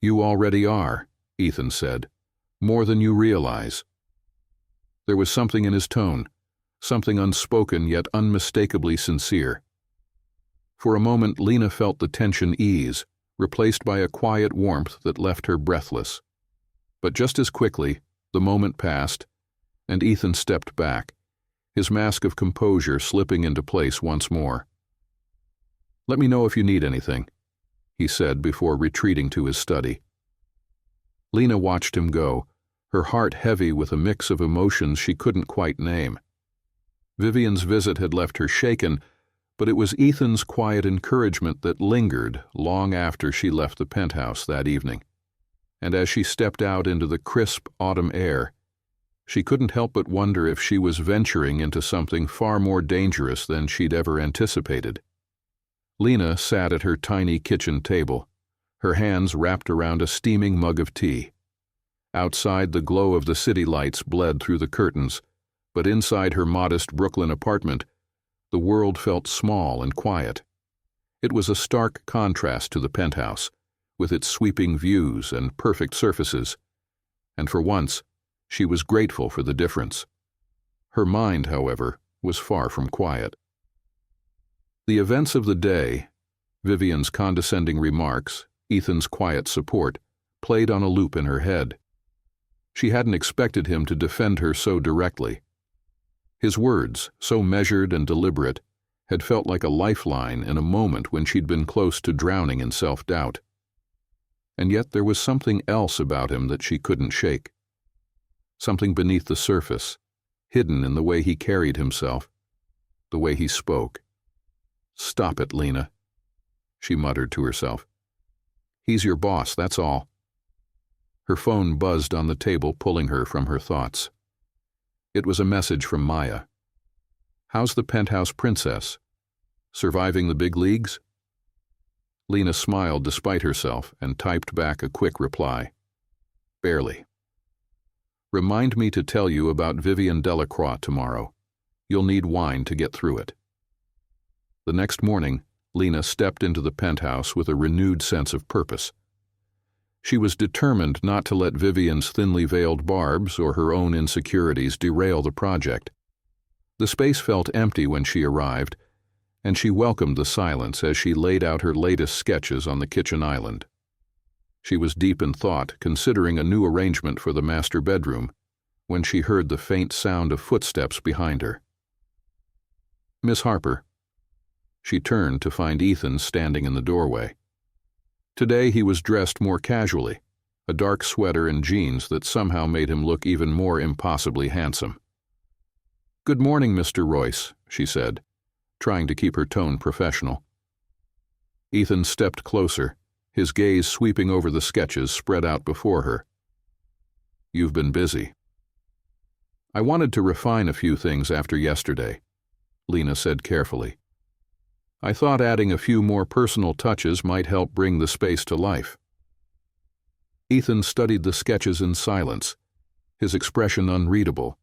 "You already are," Ethan said, "more than you realize." There was something in his tone, something unspoken yet unmistakably sincere. For a moment, Lena felt the tension ease, replaced by a quiet warmth that left her breathless. But just as quickly, the moment passed, and Ethan stepped back, his mask of composure slipping into place once more. "Let me know if you need anything," he said before retreating to his study. Lena watched him go, her heart heavy with a mix of emotions she couldn't quite name. Vivian's visit had left her shaken, but it was Ethan's quiet encouragement that lingered long after she left the penthouse that evening. And as she stepped out into the crisp autumn air, she couldn't help but wonder if she was venturing into something far more dangerous than she'd ever anticipated. Lena sat at her tiny kitchen table, her hands wrapped around a steaming mug of tea. Outside, the glow of the city lights bled through the curtains, but inside her modest Brooklyn apartment, the world felt small and quiet. It was a stark contrast to the penthouse, with its sweeping views and perfect surfaces, and for once, she was grateful for the difference. Her mind, however, was far from quiet. The events of the day, Vivian's condescending remarks, Ethan's quiet support, played on a loop in her head. She hadn't expected him to defend her so directly. His words, so measured and deliberate, had felt like a lifeline in a moment when she'd been close to drowning in self-doubt. And yet there was something else about him that she couldn't shake. Something beneath the surface, hidden in the way he carried himself, the way he spoke. "Stop it, Lena," she muttered to herself. "He's your boss, that's all." Her phone buzzed on the table, pulling her from her thoughts. It was a message from Maya. "How's the penthouse princess? Surviving the big leagues?" Lena smiled despite herself and typed back a quick reply. "Barely. Remind me to tell you about Vivian Delacroix tomorrow. You'll need wine to get through it." The next morning, Lena stepped into the penthouse with a renewed sense of purpose. She was determined not to let Vivian's thinly veiled barbs or her own insecurities derail the project. The space felt empty when she arrived, and she welcomed the silence as she laid out her latest sketches on the kitchen island. She was deep in thought, considering a new arrangement for the master bedroom, when she heard the faint sound of footsteps behind her. "Miss Harper." She turned to find Ethan standing in the doorway. Today he was dressed more casually, a dark sweater and jeans that somehow made him look even more impossibly handsome. "Good morning, Mr. Royce," she said, trying to keep her tone professional. Ethan stepped closer, his gaze sweeping over the sketches spread out before her. "You've been busy." "I wanted to refine a few things after yesterday," Lena said carefully. "I thought adding a few more personal touches might help bring the space to life." Ethan studied the sketches in silence, his expression unreadable.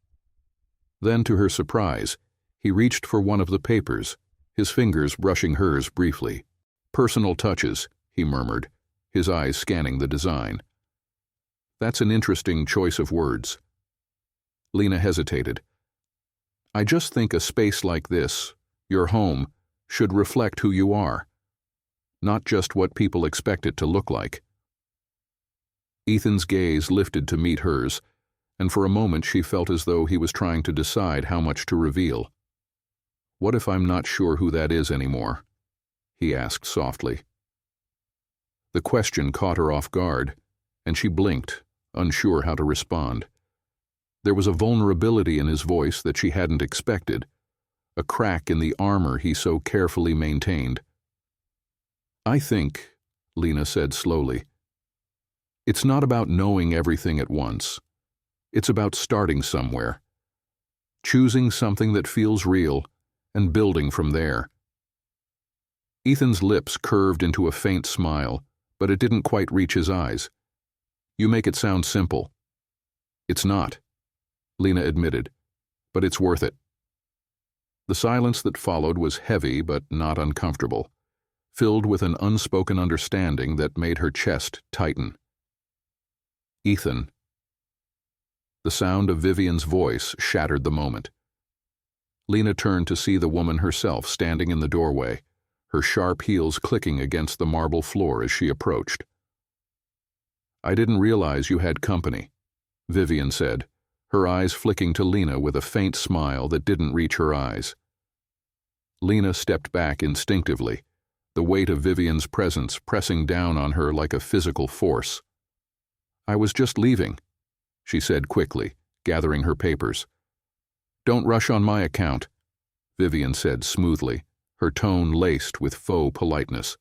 Then, to her surprise, he reached for one of the papers, his fingers brushing hers briefly. "Personal touches," he murmured, his eyes scanning the design. "That's an interesting choice of words." Lena hesitated. "I just think a space like this, your home, should reflect who you are, not just what people expect it to look like." Ethan's gaze lifted to meet hers, and for a moment she felt as though he was trying to decide how much to reveal. "What if I'm not sure who that is anymore?" he asked softly. The question caught her off guard, and she blinked, unsure how to respond. There was a vulnerability in his voice that she hadn't expected, a crack in the armor he so carefully maintained. "I think," Lena said slowly, "it's not about knowing everything at once. It's about starting somewhere, choosing something that feels real, and building from there." Ethan's lips curved into a faint smile, but it didn't quite reach his eyes. "You make it sound simple." "It's not," Lena admitted, "but it's worth it." The silence that followed was heavy but not uncomfortable, filled with an unspoken understanding that made her chest tighten. "Ethan." The sound of Vivian's voice shattered the moment. Lena turned to see the woman herself standing in the doorway, her sharp heels clicking against the marble floor as she approached. "I didn't realize you had company," Vivian said, her eyes flicking to Lena with a faint smile that didn't reach her eyes. Lena stepped back instinctively, the weight of Vivian's presence pressing down on her like a physical force. "I was just leaving," she said quickly, gathering her papers. "Don't rush on my account," Vivian said smoothly, her tone laced with faux politeness.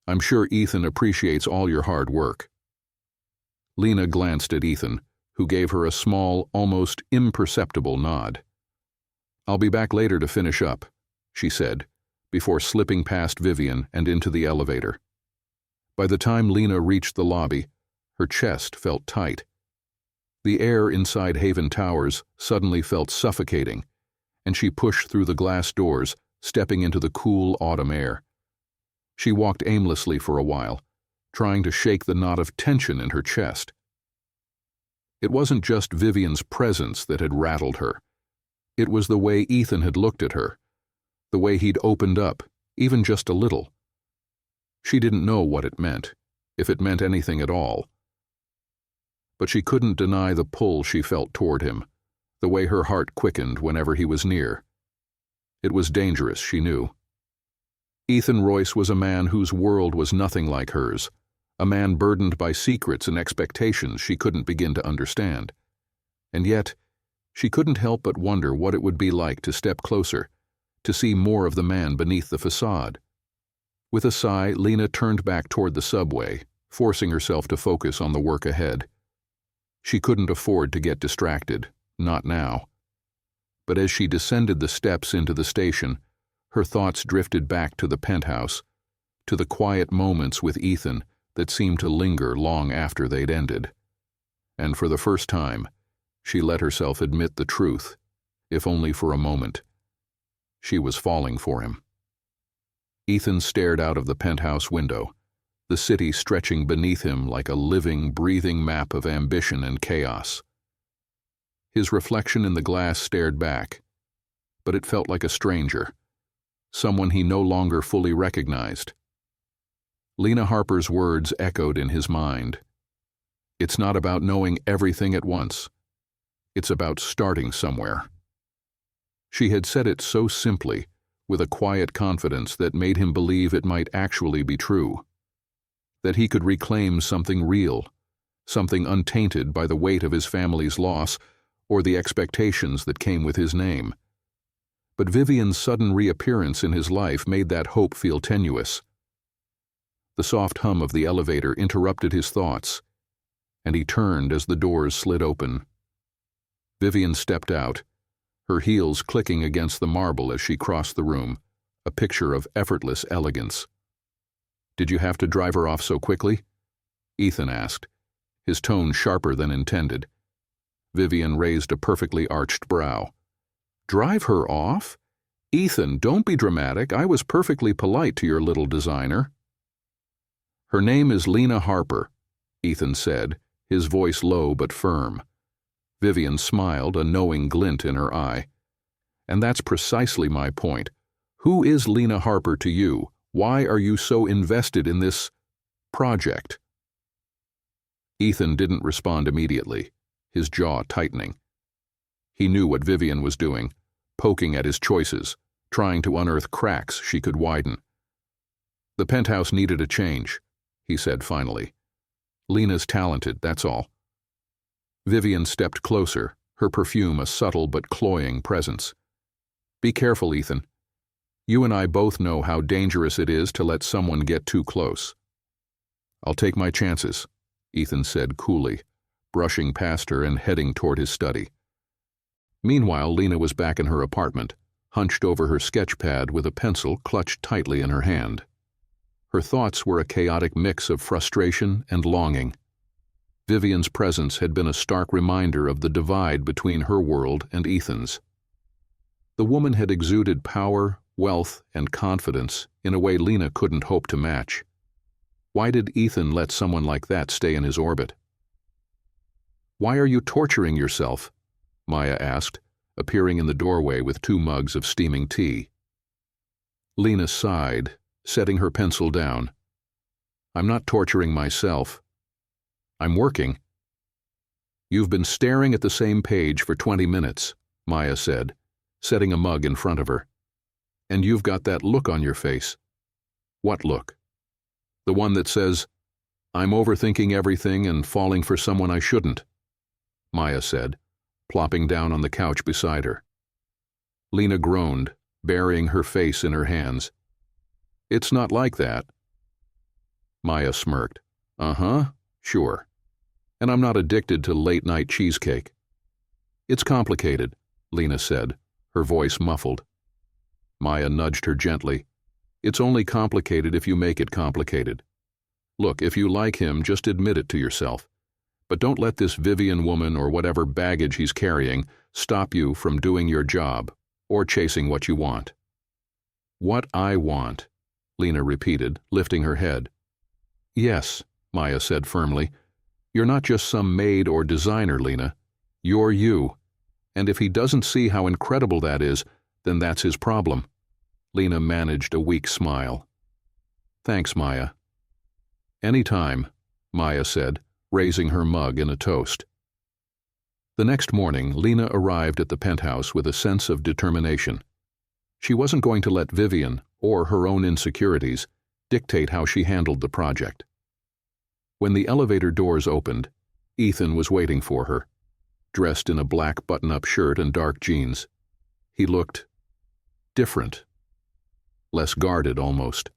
"I'm sure Ethan appreciates all your hard work." Lena glanced at Ethan, who gave her a small, almost imperceptible nod. "I'll be back later to finish up," she said, before slipping past Vivian and into the elevator. By the time Lena reached the lobby, her chest felt tight. The air inside Haven Towers suddenly felt suffocating, and she pushed through the glass doors, stepping into the cool autumn air. She walked aimlessly for a while, trying to shake the knot of tension in her chest. It wasn't just Vivian's presence that had rattled her. It was the way Ethan had looked at her, the way he'd opened up, even just a little. She didn't know what it meant, if it meant anything at all. But she couldn't deny the pull she felt toward him, the way her heart quickened whenever he was near. It was dangerous, she knew. Ethan Royce was a man whose world was nothing like hers, a man burdened by secrets and expectations she couldn't begin to understand. And yet, she couldn't help but wonder what it would be like to step closer, to see more of the man beneath the facade. With a sigh, Lena turned back toward the subway, forcing herself to focus on the work ahead. She couldn't afford to get distracted, not now. But as she descended the steps into the station, her thoughts drifted back to the penthouse, to the quiet moments with Ethan that seemed to linger long after they'd ended. And for the first time, she let herself admit the truth, if only for a moment. She was falling for him. Ethan stared out of the penthouse window, the city stretching beneath him like a living, breathing map of ambition and chaos. His reflection in the glass stared back, but it felt like a stranger, someone he no longer fully recognized. Lena Harper's words echoed in his mind. It's not about knowing everything at once. It's about starting somewhere. She had said it so simply, with a quiet confidence that made him believe it might actually be true. That he could reclaim something real, something untainted by the weight of his family's loss or the expectations that came with his name. But Vivian's sudden reappearance in his life made that hope feel tenuous. The soft hum of the elevator interrupted his thoughts, and he turned as the doors slid open. Vivian stepped out, her heels clicking against the marble as she crossed the room, a picture of effortless elegance. "Did you have to drive her off so quickly?" Ethan asked, his tone sharper than intended. Vivian raised a perfectly arched brow. "Drive her off? Ethan, don't be dramatic. I was perfectly polite to your little designer." "Her name is Lena Harper," Ethan said, his voice low but firm. Vivian smiled, a knowing glint in her eye. "And that's precisely my point. Who is Lena Harper to you? Why are you so invested in this project?" Ethan didn't respond immediately, his jaw tightening. He knew what Vivian was doing, poking at his choices, trying to unearth cracks she could widen. "The penthouse needed a change," he said finally. "Lena's talented, that's all." Vivian stepped closer, her perfume a subtle but cloying presence. "Be careful, Ethan. You and I both know how dangerous it is to let someone get too close." "I'll take my chances," Ethan said coolly, brushing past her and heading toward his study. Meanwhile, Lena was back in her apartment, hunched over her sketch pad with a pencil clutched tightly in her hand. Her thoughts were a chaotic mix of frustration and longing. Vivian's presence had been a stark reminder of the divide between her world and Ethan's. The woman had exuded power, wealth, and confidence in a way Lena couldn't hope to match. Why did Ethan let someone like that stay in his orbit? "Why are you torturing yourself?" Maya asked, appearing in the doorway with 2 mugs of steaming tea. Lena sighed, setting her pencil down. "I'm not torturing myself. I'm working." "You've been staring at the same page for 20 minutes, Maya said, setting a mug in front of her. "And you've got that look on your face." "What look?" "The one that says, 'I'm overthinking everything and falling for someone I shouldn't,'" Maya said, plopping down on the couch beside her. Lena groaned, burying her face in her hands. "It's not like that." Maya smirked. "Uh-huh, sure. And I'm not addicted to late-night cheesecake." "It's complicated," Lena said, her voice muffled. Maya nudged her gently. "It's only complicated if you make it complicated. Look, if you like him, just admit it to yourself. But don't let this Vivian woman or whatever baggage he's carrying stop you from doing your job or chasing what you want." "What I want," Lena repeated, lifting her head. "Yes," Maya said firmly. "You're not just some maid or designer, Lena. You're you. And if he doesn't see how incredible that is, then that's his problem." Lena managed a weak smile. "Thanks, Maya." "Anytime," Maya said, raising her mug in a toast. The next morning, Lena arrived at the penthouse with a sense of determination. She wasn't going to let Vivian, or her own insecurities, dictate how she handled the project. When the elevator doors opened, Ethan was waiting for her, dressed in a black button-up shirt and dark jeans. He looked different, less guarded almost.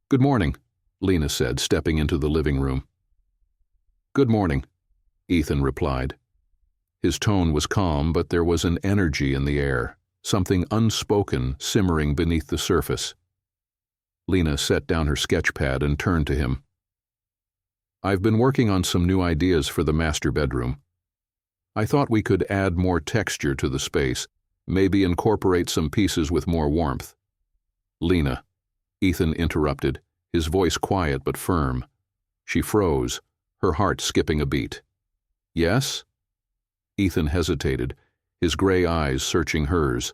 "Good morning," Lena said, stepping into the living room. "Good morning," Ethan replied. His tone was calm, but there was an energy in the air, something unspoken simmering beneath the surface. Lena set down her sketch pad and turned to him. "I've been working on some new ideas for the master bedroom. I thought we could add more texture to the space, maybe incorporate some pieces with more warmth." "Lena," Ethan interrupted, his voice quiet but firm. She froze, her heart skipping a beat. "Yes?" Ethan hesitated, his gray eyes searching hers.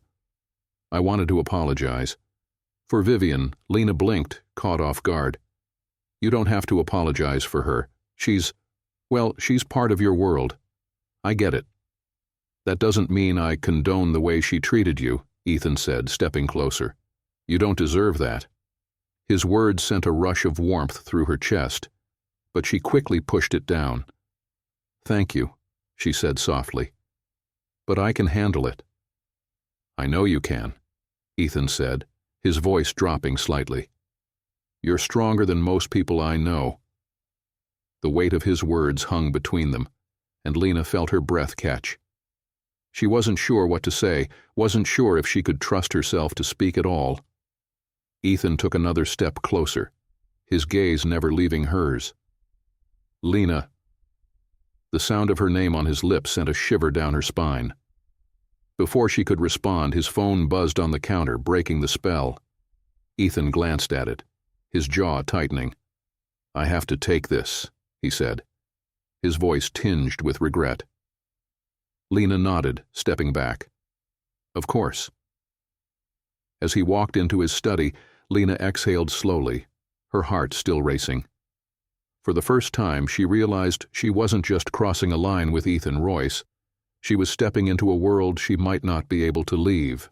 "I wanted to apologize." For Vivian, Lena blinked, caught off guard. "You don't have to apologize for her. She's part of your world. I get it." "That doesn't mean I condone the way she treated you," Ethan said, stepping closer. "You don't deserve that." His words sent a rush of warmth through her chest, but she quickly pushed it down. "Thank you," she said softly. "But I can handle it." "I know you can," Ethan said, his voice dropping slightly. "You're stronger than most people I know." The weight of his words hung between them, and Lena felt her breath catch. She wasn't sure what to say, wasn't sure if she could trust herself to speak at all. Ethan took another step closer, his gaze never leaving hers. "Lena." The sound of her name on his lips sent a shiver down her spine. Before she could respond, his phone buzzed on the counter, breaking the spell. Ethan glanced at it, his jaw tightening. "I have to take this," he said, his voice tinged with regret. Lena nodded, stepping back. "Of course." As he walked into his study, Lena exhaled slowly, her heart still racing. For the first time, she realized she wasn't just crossing a line with Ethan Royce. She was stepping into a world she might not be able to leave.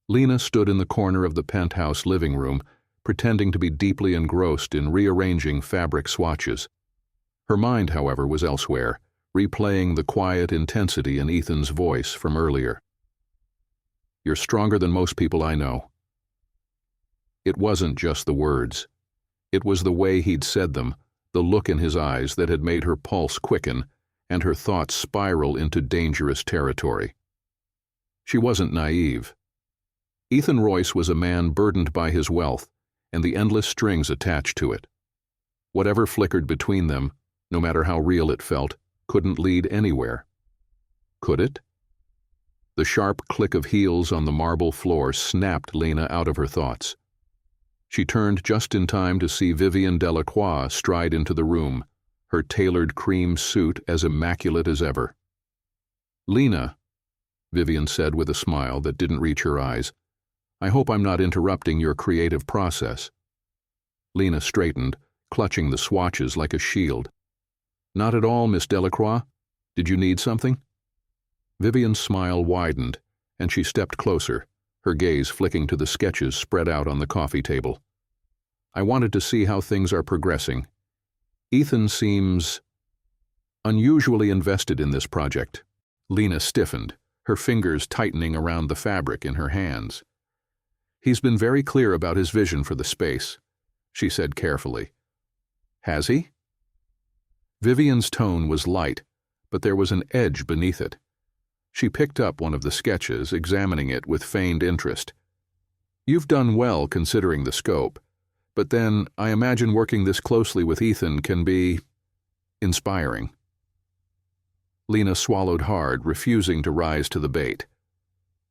Lena stood in the corner of the penthouse living room, pretending to be deeply engrossed in rearranging fabric swatches. Her mind, however, was elsewhere, replaying the quiet intensity in Ethan's voice from earlier. "You're stronger than most people I know." It wasn't just the words. It was the way he'd said them, the look in his eyes that had made her pulse quicken and her thoughts spiral into dangerous territory. She wasn't naive. Ethan Royce was a man burdened by his wealth and the endless strings attached to it. Whatever flickered between them, no matter how real it felt, couldn't lead anywhere. Could it? The sharp click of heels on the marble floor snapped Lena out of her thoughts. She turned just in time to see Vivian Delacroix stride into the room, her tailored cream suit as immaculate as ever. "Lena," Vivian said with a smile that didn't reach her eyes, "I hope I'm not interrupting your creative process." Lena straightened, clutching the swatches like a shield. "Not at all, Miss Delacroix. Did you need something?" Vivian's smile widened, and she stepped closer, her gaze flicking to the sketches spread out on the coffee table. "I wanted to see how things are progressing. Ethan seems unusually invested in this project." Lena stiffened, her fingers tightening around the fabric in her hands. "He's been very clear about his vision for the space," she said carefully. "Has he?" Vivian's tone was light, but there was an edge beneath it. She picked up one of the sketches, examining it with feigned interest. "You've done well considering the scope, but then I imagine working this closely with Ethan can be inspiring." Lena swallowed hard, refusing to rise to the bait.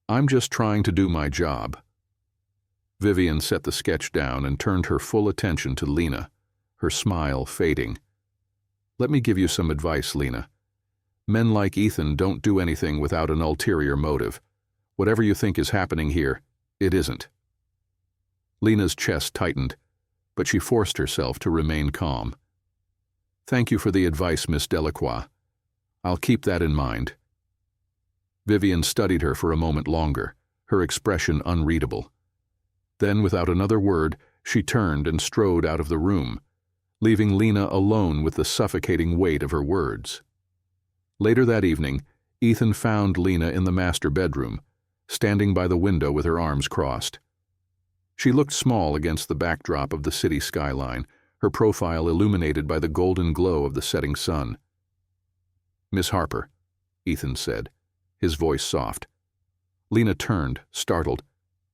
"I'm just trying to do my job." Vivian set the sketch down and turned her full attention to Lena, her smile fading. "Let me give you some advice, Lena. Men like Ethan don't do anything without an ulterior motive. Whatever you think is happening here, it isn't." Lena's chest tightened, but she forced herself to remain calm. "Thank you for the advice, Miss Delacroix. I'll keep that in mind." Vivian studied her for a moment longer, her expression unreadable. Then, without another word, she turned and strode out of the room, leaving Lena alone with the suffocating weight of her words. Later that evening, Ethan found Lena in the master bedroom, standing by the window with her arms crossed. She looked small against the backdrop of the city skyline, her profile illuminated by the golden glow of the setting sun. "Miss Harper," Ethan said, his voice soft. Lena turned, startled.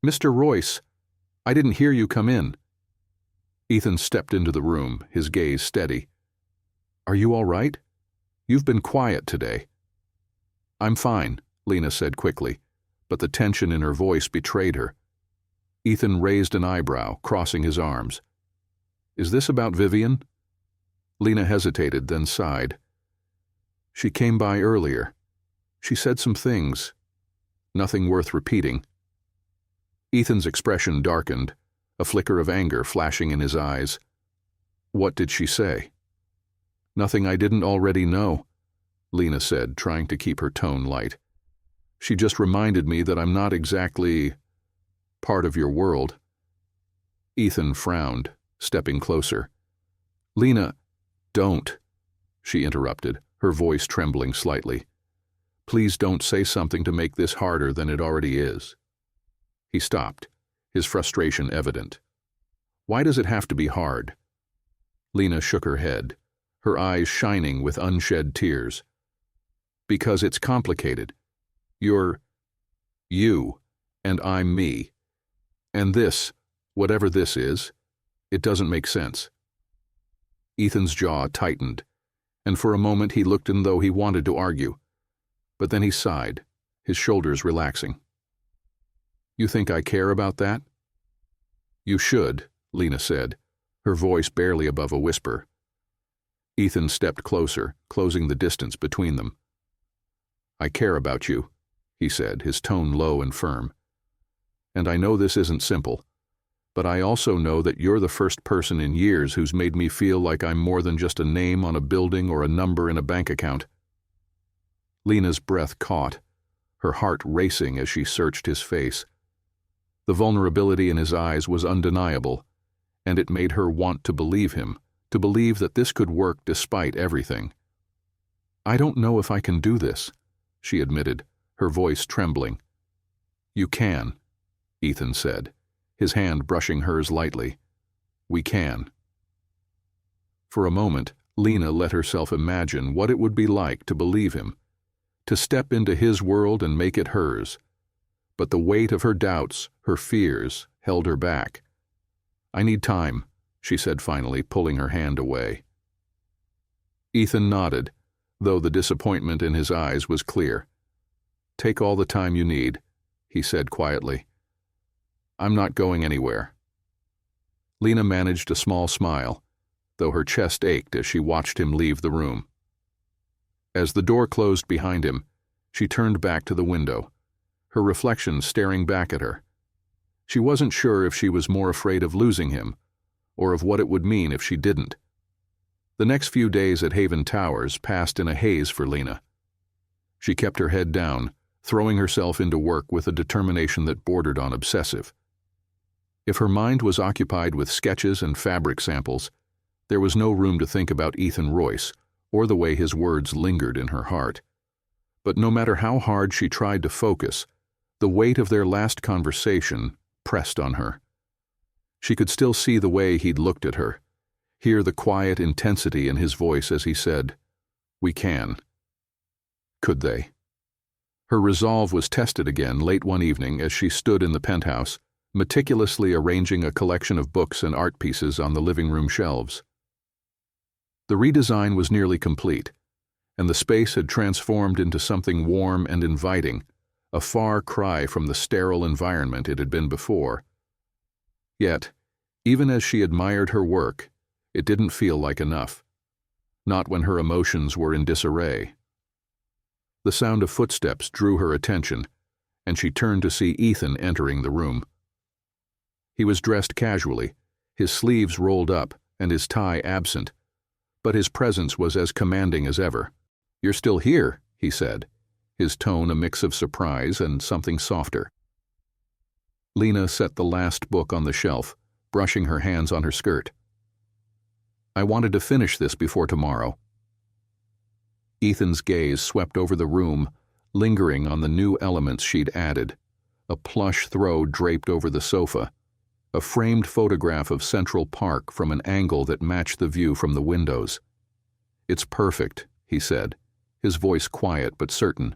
"Mr. Royce, I didn't hear you come in." Ethan stepped into the room, his gaze steady. "Are you all right? You've been quiet today." "I'm fine," Lena said quickly, but the tension in her voice betrayed her. Ethan raised an eyebrow, crossing his arms. "Is this about Vivian?" Lena hesitated, then sighed. "She came by earlier. She said some things. Nothing worth repeating." Ethan's expression darkened, a flicker of anger flashing in his eyes. "What did she say?" "Nothing I didn't already know," Lena said, trying to keep her tone light. "She just reminded me that I'm not exactly part of your world." Ethan frowned, stepping closer. "Lena, don't," she interrupted, her voice trembling slightly. "Please don't say something to make this harder than it already is." He stopped, his frustration evident. "Why does it have to be hard?" Lena shook her head, her eyes shining with unshed tears. "Because it's complicated. You're you, and I'm me. And this, whatever this is, it doesn't make sense." Ethan's jaw tightened, and for a moment he looked as though he wanted to argue. But then he sighed, his shoulders relaxing. "You think I care about that?" "You should," Lena said, her voice barely above a whisper. Ethan stepped closer, closing the distance between them. "I care about you," he said, his tone low and firm. "And I know this isn't simple, but I also know that you're the first person in years who's made me feel like I'm more than just a name on a building or a number in a bank account." Lena's breath caught, her heart racing as she searched his face. The vulnerability in his eyes was undeniable, and it made her want to believe him, to believe that this could work despite everything. "I don't know if I can do this," she admitted, her voice trembling. "You can," Ethan said, his hand brushing hers lightly. "We can." For a moment, Lena let herself imagine what it would be like to believe him, to step into his world and make it hers. But the weight of her doubts, her fears, held her back. "I need time," she said finally, pulling her hand away. Ethan nodded, though the disappointment in his eyes was clear. "Take all the time you need," he said quietly. "I'm not going anywhere." Lena managed a small smile, though her chest ached as she watched him leave the room. As the door closed behind him, she turned back to the window, her reflection staring back at her. She wasn't sure if she was more afraid of losing him, or of what it would mean if she didn't. The next few days at Haven Towers passed in a haze for Lena. She kept her head down, throwing herself into work with a determination that bordered on obsessive. If her mind was occupied with sketches and fabric samples, there was no room to think about Ethan Royce or the way his words lingered in her heart. But no matter how hard she tried to focus, the weight of their last conversation pressed on her. She could still see the way he'd looked at her, hear the quiet intensity in his voice as he said, "We can." Could they? Her resolve was tested again late one evening as she stood in the penthouse, meticulously arranging a collection of books and art pieces on the living room shelves. The redesign was nearly complete, and the space had transformed into something warm and inviting, a far cry from the sterile environment it had been before. Yet, even as she admired her work, it didn't feel like enough. Not when her emotions were in disarray. The sound of footsteps drew her attention, and she turned to see Ethan entering the room. He was dressed casually, his sleeves rolled up and his tie absent, but his presence was as commanding as ever. "You're still here," he said, his tone a mix of surprise and something softer. Lena set the last book on the shelf, brushing her hands on her skirt. I wanted to finish this before tomorrow. Ethan's gaze swept over the room, lingering on the new elements she'd added. A plush throw draped over the sofa, a framed photograph of Central Park from an angle that matched the view from the windows. It's perfect, he said, his voice quiet but certain.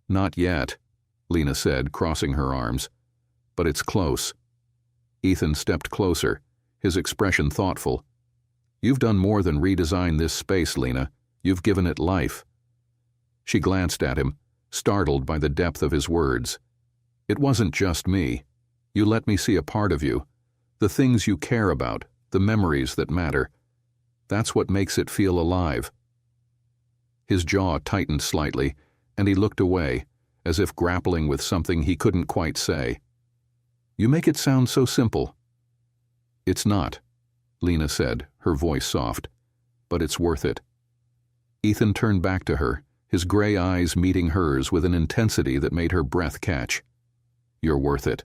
Not yet, Lena said, crossing her arms. But it's close. Ethan stepped closer, his expression thoughtful. You've done more than redesign this space, Lena. You've given it life. She glanced at him, startled by the depth of his words. It wasn't just me. You let me see a part of you. The things you care about, the memories that matter. That's what makes it feel alive. His jaw tightened slightly, and he looked away, as if grappling with something he couldn't quite say. You make it sound so simple. It's not, Lena said, her voice soft. But it's worth it. Ethan turned back to her, his gray eyes meeting hers with an intensity that made her breath catch. You're worth it.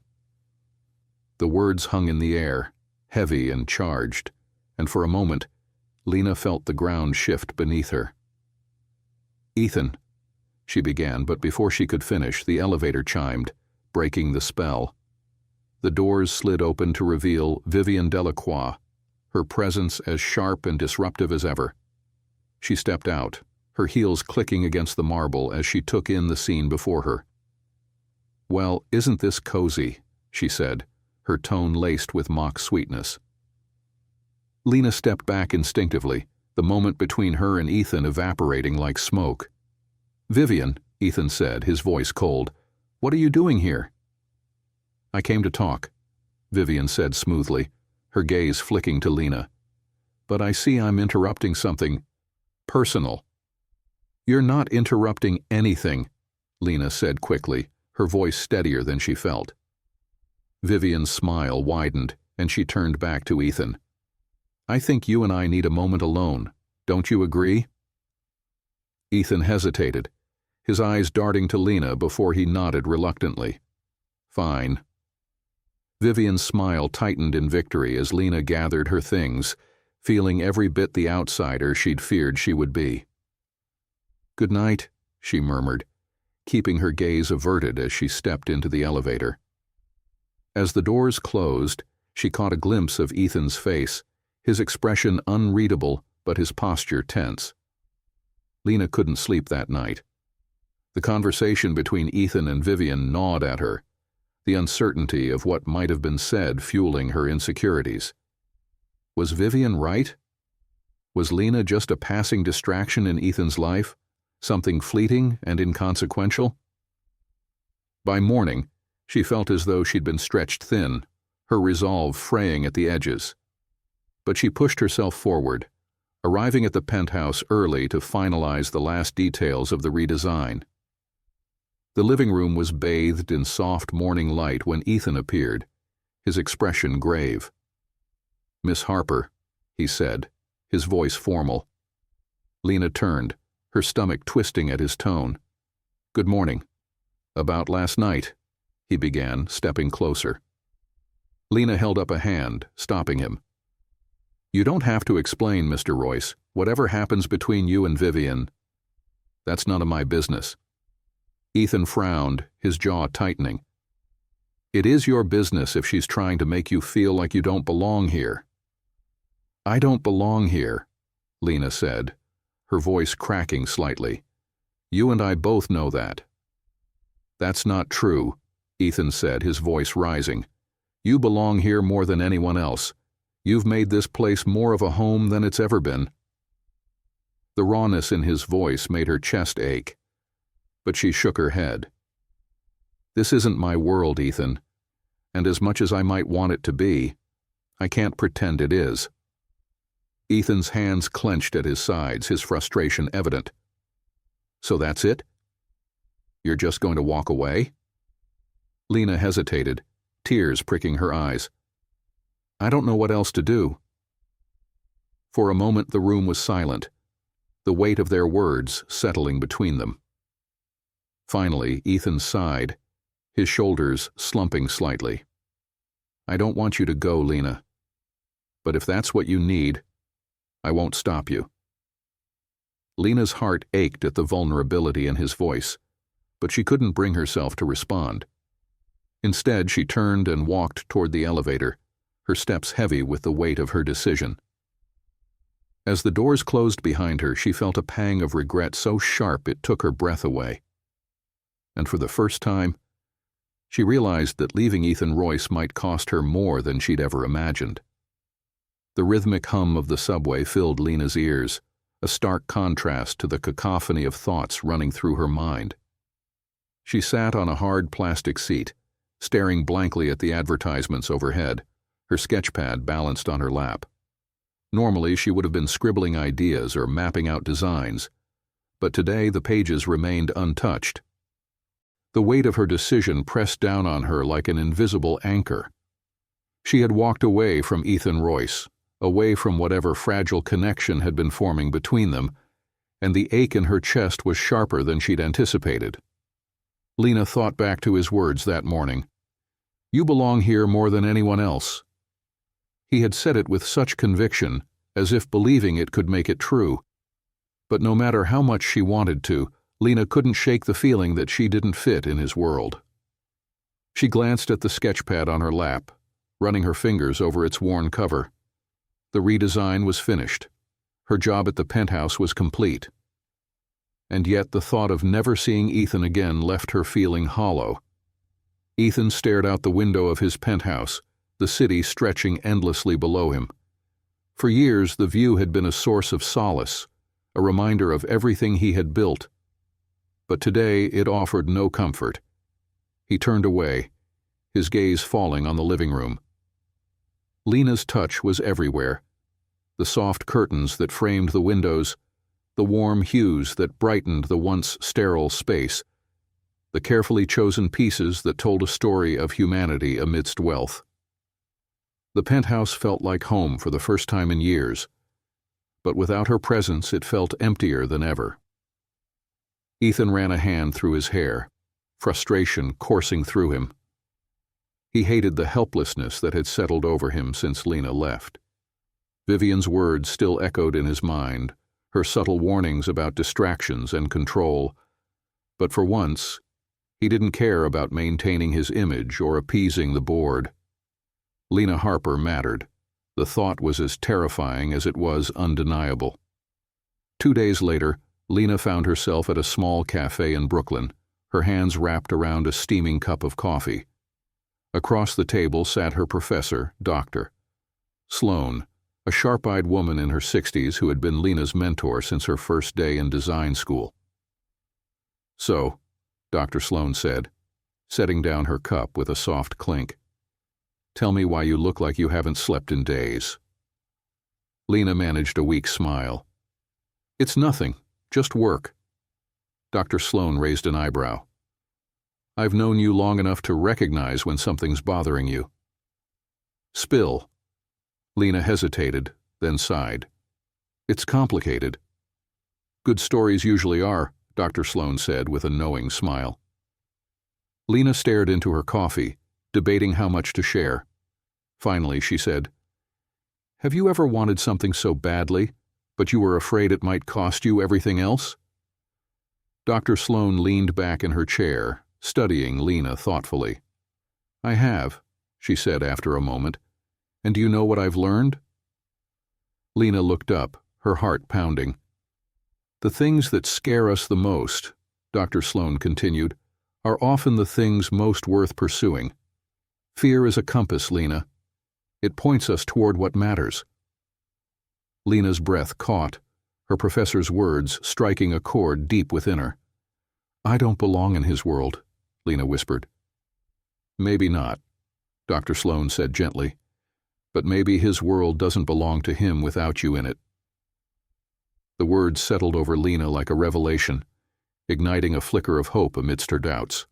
The words hung in the air, heavy and charged, and for a moment, Lena felt the ground shift beneath her. Ethan, she began, but before she could finish, the elevator chimed, breaking the spell. The doors slid open to reveal Vivienne Delacroix, her presence as sharp and disruptive as ever. She stepped out, her heels clicking against the marble as she took in the scene before her. Well, isn't this cozy, she said, her tone laced with mock sweetness. Lena stepped back instinctively, the moment between her and Ethan evaporating like smoke. Vivienne, Ethan said, his voice cold, what are you doing here? I came to talk, Vivienne said smoothly, her gaze flicking to Lena. But I see I'm interrupting something personal. You're not interrupting anything, Lena said quickly, her voice steadier than she felt. Vivienne's smile widened, and she turned back to Ethan. I think you and I need a moment alone. Don't you agree? Ethan hesitated, his eyes darting to Lena before he nodded reluctantly. Fine. Vivienne's smile tightened in victory as Lena gathered her things, feeling every bit the outsider she'd feared she would be. Good night, she murmured, keeping her gaze averted as she stepped into the elevator. As the doors closed, she caught a glimpse of Ethan's face, his expression unreadable but his posture tense. Lena couldn't sleep that night. The conversation between Ethan and Vivienne gnawed at her, the uncertainty of what might have been said fueling her insecurities. Was Vivienne right? Was Lena just a passing distraction in Ethan's life, something fleeting and inconsequential? By morning, she felt as though she'd been stretched thin, her resolve fraying at the edges. But she pushed herself forward, arriving at the penthouse early to finalize the last details of the redesign. The living room was bathed in soft morning light when Ethan appeared, his expression grave. Miss Harper, he said, his voice formal. Lena turned, her stomach twisting at his tone. Good morning. About last night, he began, stepping closer. Lena held up a hand, stopping him. You don't have to explain, Mr. Royce. Whatever happens between you and Vivienne, that's none of my business. Ethan frowned, his jaw tightening. It is your business if she's trying to make you feel like you don't belong here. I don't belong here, Lena said, her voice cracking slightly. You and I both know that. That's not true, Ethan said, his voice rising. You belong here more than anyone else. You've made this place more of a home than it's ever been. The rawness in his voice made her chest ache, but she shook her head. This isn't my world, Ethan, and as much as I might want it to be, I can't pretend it is. Ethan's hands clenched at his sides, his frustration evident. So that's it? You're just going to walk away? Lena hesitated, tears pricking her eyes. I don't know what else to do. For a moment the room was silent, the weight of their words settling between them. Finally, Ethan sighed, his shoulders slumping slightly. "I don't want you to go, Lena. But if that's what you need, I won't stop you." Lena's heart ached at the vulnerability in his voice, but she couldn't bring herself to respond. Instead, she turned and walked toward the elevator, her steps heavy with the weight of her decision. As the doors closed behind her, she felt a pang of regret so sharp it took her breath away. And for the first time, she realized that leaving Ethan Royce might cost her more than she'd ever imagined. The rhythmic hum of the subway filled Lena's ears, a stark contrast to the cacophony of thoughts running through her mind. She sat on a hard plastic seat, staring blankly at the advertisements overhead, her sketchpad balanced on her lap. Normally, she would have been scribbling ideas or mapping out designs, but today the pages remained untouched. The weight of her decision pressed down on her like an invisible anchor. She had walked away from Ethan Royce, away from whatever fragile connection had been forming between them, and the ache in her chest was sharper than she'd anticipated. Lena thought back to his words that morning. "You belong here more than anyone else." He had said it with such conviction, as if believing it could make it true. But no matter how much she wanted to, Lena couldn't shake the feeling that she didn't fit in his world. She glanced at the sketchpad on her lap, running her fingers over its worn cover. The redesign was finished. Her job at the penthouse was complete. And yet the thought of never seeing Ethan again left her feeling hollow. Ethan stared out the window of his penthouse, the city stretching endlessly below him. For years, the view had been a source of solace, a reminder of everything he had built. But today it offered no comfort. He turned away, his gaze falling on the living room. Lena's touch was everywhere. The soft curtains that framed the windows, the warm hues that brightened the once sterile space, the carefully chosen pieces that told a story of humanity amidst wealth. The penthouse felt like home for the first time in years, but without her presence it felt emptier than ever. Ethan ran a hand through his hair, frustration coursing through him. He hated the helplessness that had settled over him since Lena left. Vivian's words still echoed in his mind, her subtle warnings about distractions and control, but for once, he didn't care about maintaining his image or appeasing the board. Lena Harper mattered. The thought was as terrifying as it was undeniable. 2 days later, Lena found herself at a small cafe in Brooklyn, her hands wrapped around a steaming cup of coffee. Across the table sat her professor, Dr. Sloan, a sharp-eyed woman in her 60s who had been Lena's mentor since her first day in design school. "So," Dr. Sloan said, setting down her cup with a soft clink, "tell me why you look like you haven't slept in days." Lena managed a weak smile. "It's nothing, just work." Dr. Sloan raised an eyebrow. "I've known you long enough to recognize when something's bothering you." "Spill." Lena hesitated, then sighed. "It's complicated." "Good stories usually are," Dr. Sloan said with a knowing smile. Lena stared into her coffee, debating how much to share. Finally, she said, "Have you ever wanted something so badly, but you were afraid it might cost you everything else?" Dr. Sloan leaned back in her chair, studying Lena thoughtfully. "I have," she said after a moment. "And do you know what I've learned?" Lena looked up, her heart pounding. "The things that scare us the most," Dr. Sloan continued, "are often the things most worth pursuing. Fear is a compass, Lena. It points us toward what matters." Lena's breath caught, her professor's words striking a chord deep within her. "I don't belong in his world," Lena whispered. "Maybe not," Dr. Sloan said gently, "but maybe his world doesn't belong to him without you in it." The words settled over Lena like a revelation, igniting a flicker of hope amidst her doubts.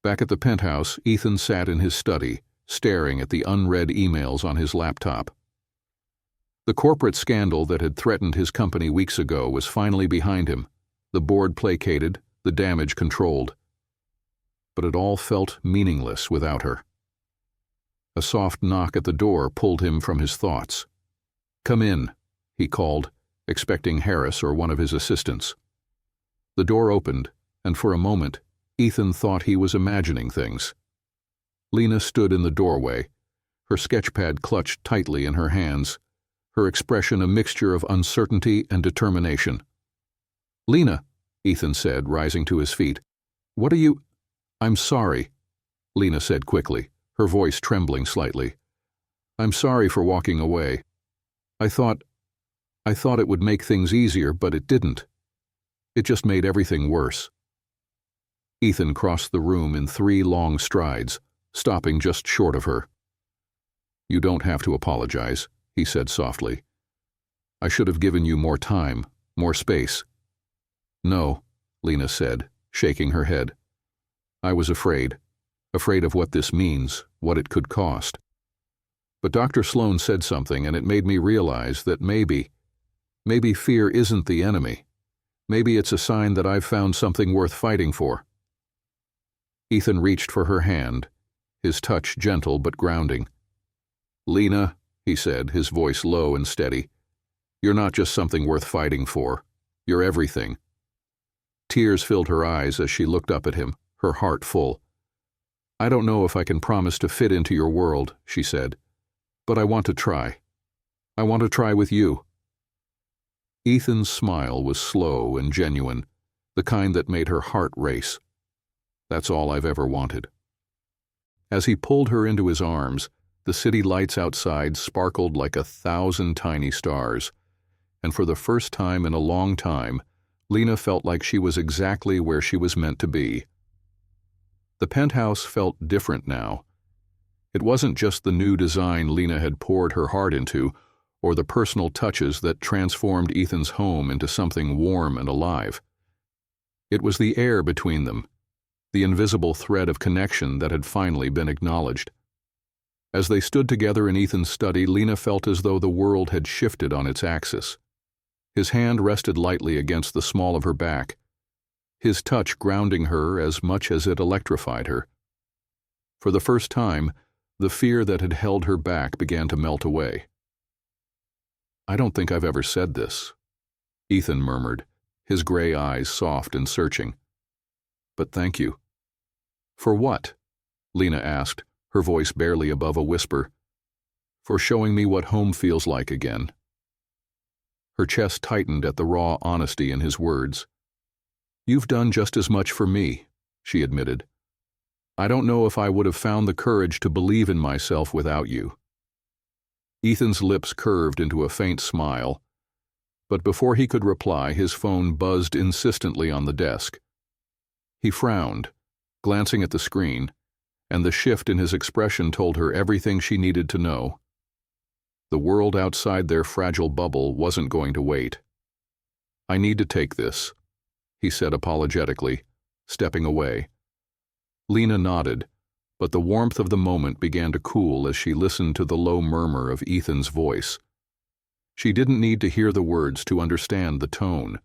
Back at the penthouse, Ethan sat in his study, staring at the unread emails on his laptop. The corporate scandal that had threatened his company weeks ago was finally behind him, the board placated, the damage controlled. but it all felt meaningless without her. A soft knock at the door pulled him from his thoughts. "Come in," he called, expecting Harris or one of his assistants. The door opened, and for a moment, Ethan thought he was imagining things. Lena stood in the doorway, her sketchpad clutched tightly in her hands, her expression a mixture of uncertainty and determination. "Lena," Ethan said, rising to his feet. "What are you—" "I'm sorry," Lena said quickly, her voice trembling slightly. "I'm sorry for walking away. I thought it would make things easier, but it didn't. It just made everything worse." Ethan crossed the room in 3 long strides, stopping just short of her. "You don't have to apologize," he said softly. "I should have given you more time, more space." "No," Lena said, shaking her head. "I was afraid of what this means, what it could cost. But Dr. Sloan said something, and it made me realize that maybe fear isn't the enemy. Maybe it's a sign that I've found something worth fighting for." Ethan reached for her hand, his touch gentle but grounding. "Lena," he said, his voice low and steady, "you're not just something worth fighting for. You're everything." Tears filled her eyes as she looked up at him, her heart full. "I don't know if I can promise to fit into your world," she said, "but I want to try. I want to try with you." Ethan's smile was slow and genuine, the kind that made her heart race. "That's all I've ever wanted." As he pulled her into his arms, the city lights outside sparkled like 1,000 tiny stars, and for the first time in a long time, Lena felt like she was exactly where she was meant to be. The penthouse felt different now. It wasn't just the new design Lena had poured her heart into, or the personal touches that transformed Ethan's home into something warm and alive. It was the air between them, the invisible thread of connection that had finally been acknowledged. As they stood together in Ethan's study, Lena felt as though the world had shifted on its axis. His hand rested lightly against the small of her back, his touch grounding her as much as it electrified her. For the first time, the fear that had held her back began to melt away. "I don't think I've ever said this," Ethan murmured, his gray eyes soft and searching. "But thank you." "For what?" Lena asked, her voice barely above a whisper. "For showing me what home feels like again." Her chest tightened at the raw honesty in his words. "You've done just as much for me," she admitted. "I don't know if I would have found the courage to believe in myself without you." Ethan's lips curved into a faint smile, but before he could reply, his phone buzzed insistently on the desk. He frowned, glancing at the screen, and the shift in his expression told her everything she needed to know. The world outside their fragile bubble wasn't going to wait. "I need to take this," he said apologetically, stepping away. Lena nodded, but the warmth of the moment began to cool as she listened to the low murmur of Ethan's voice. She didn't need to hear the words to understand the tone.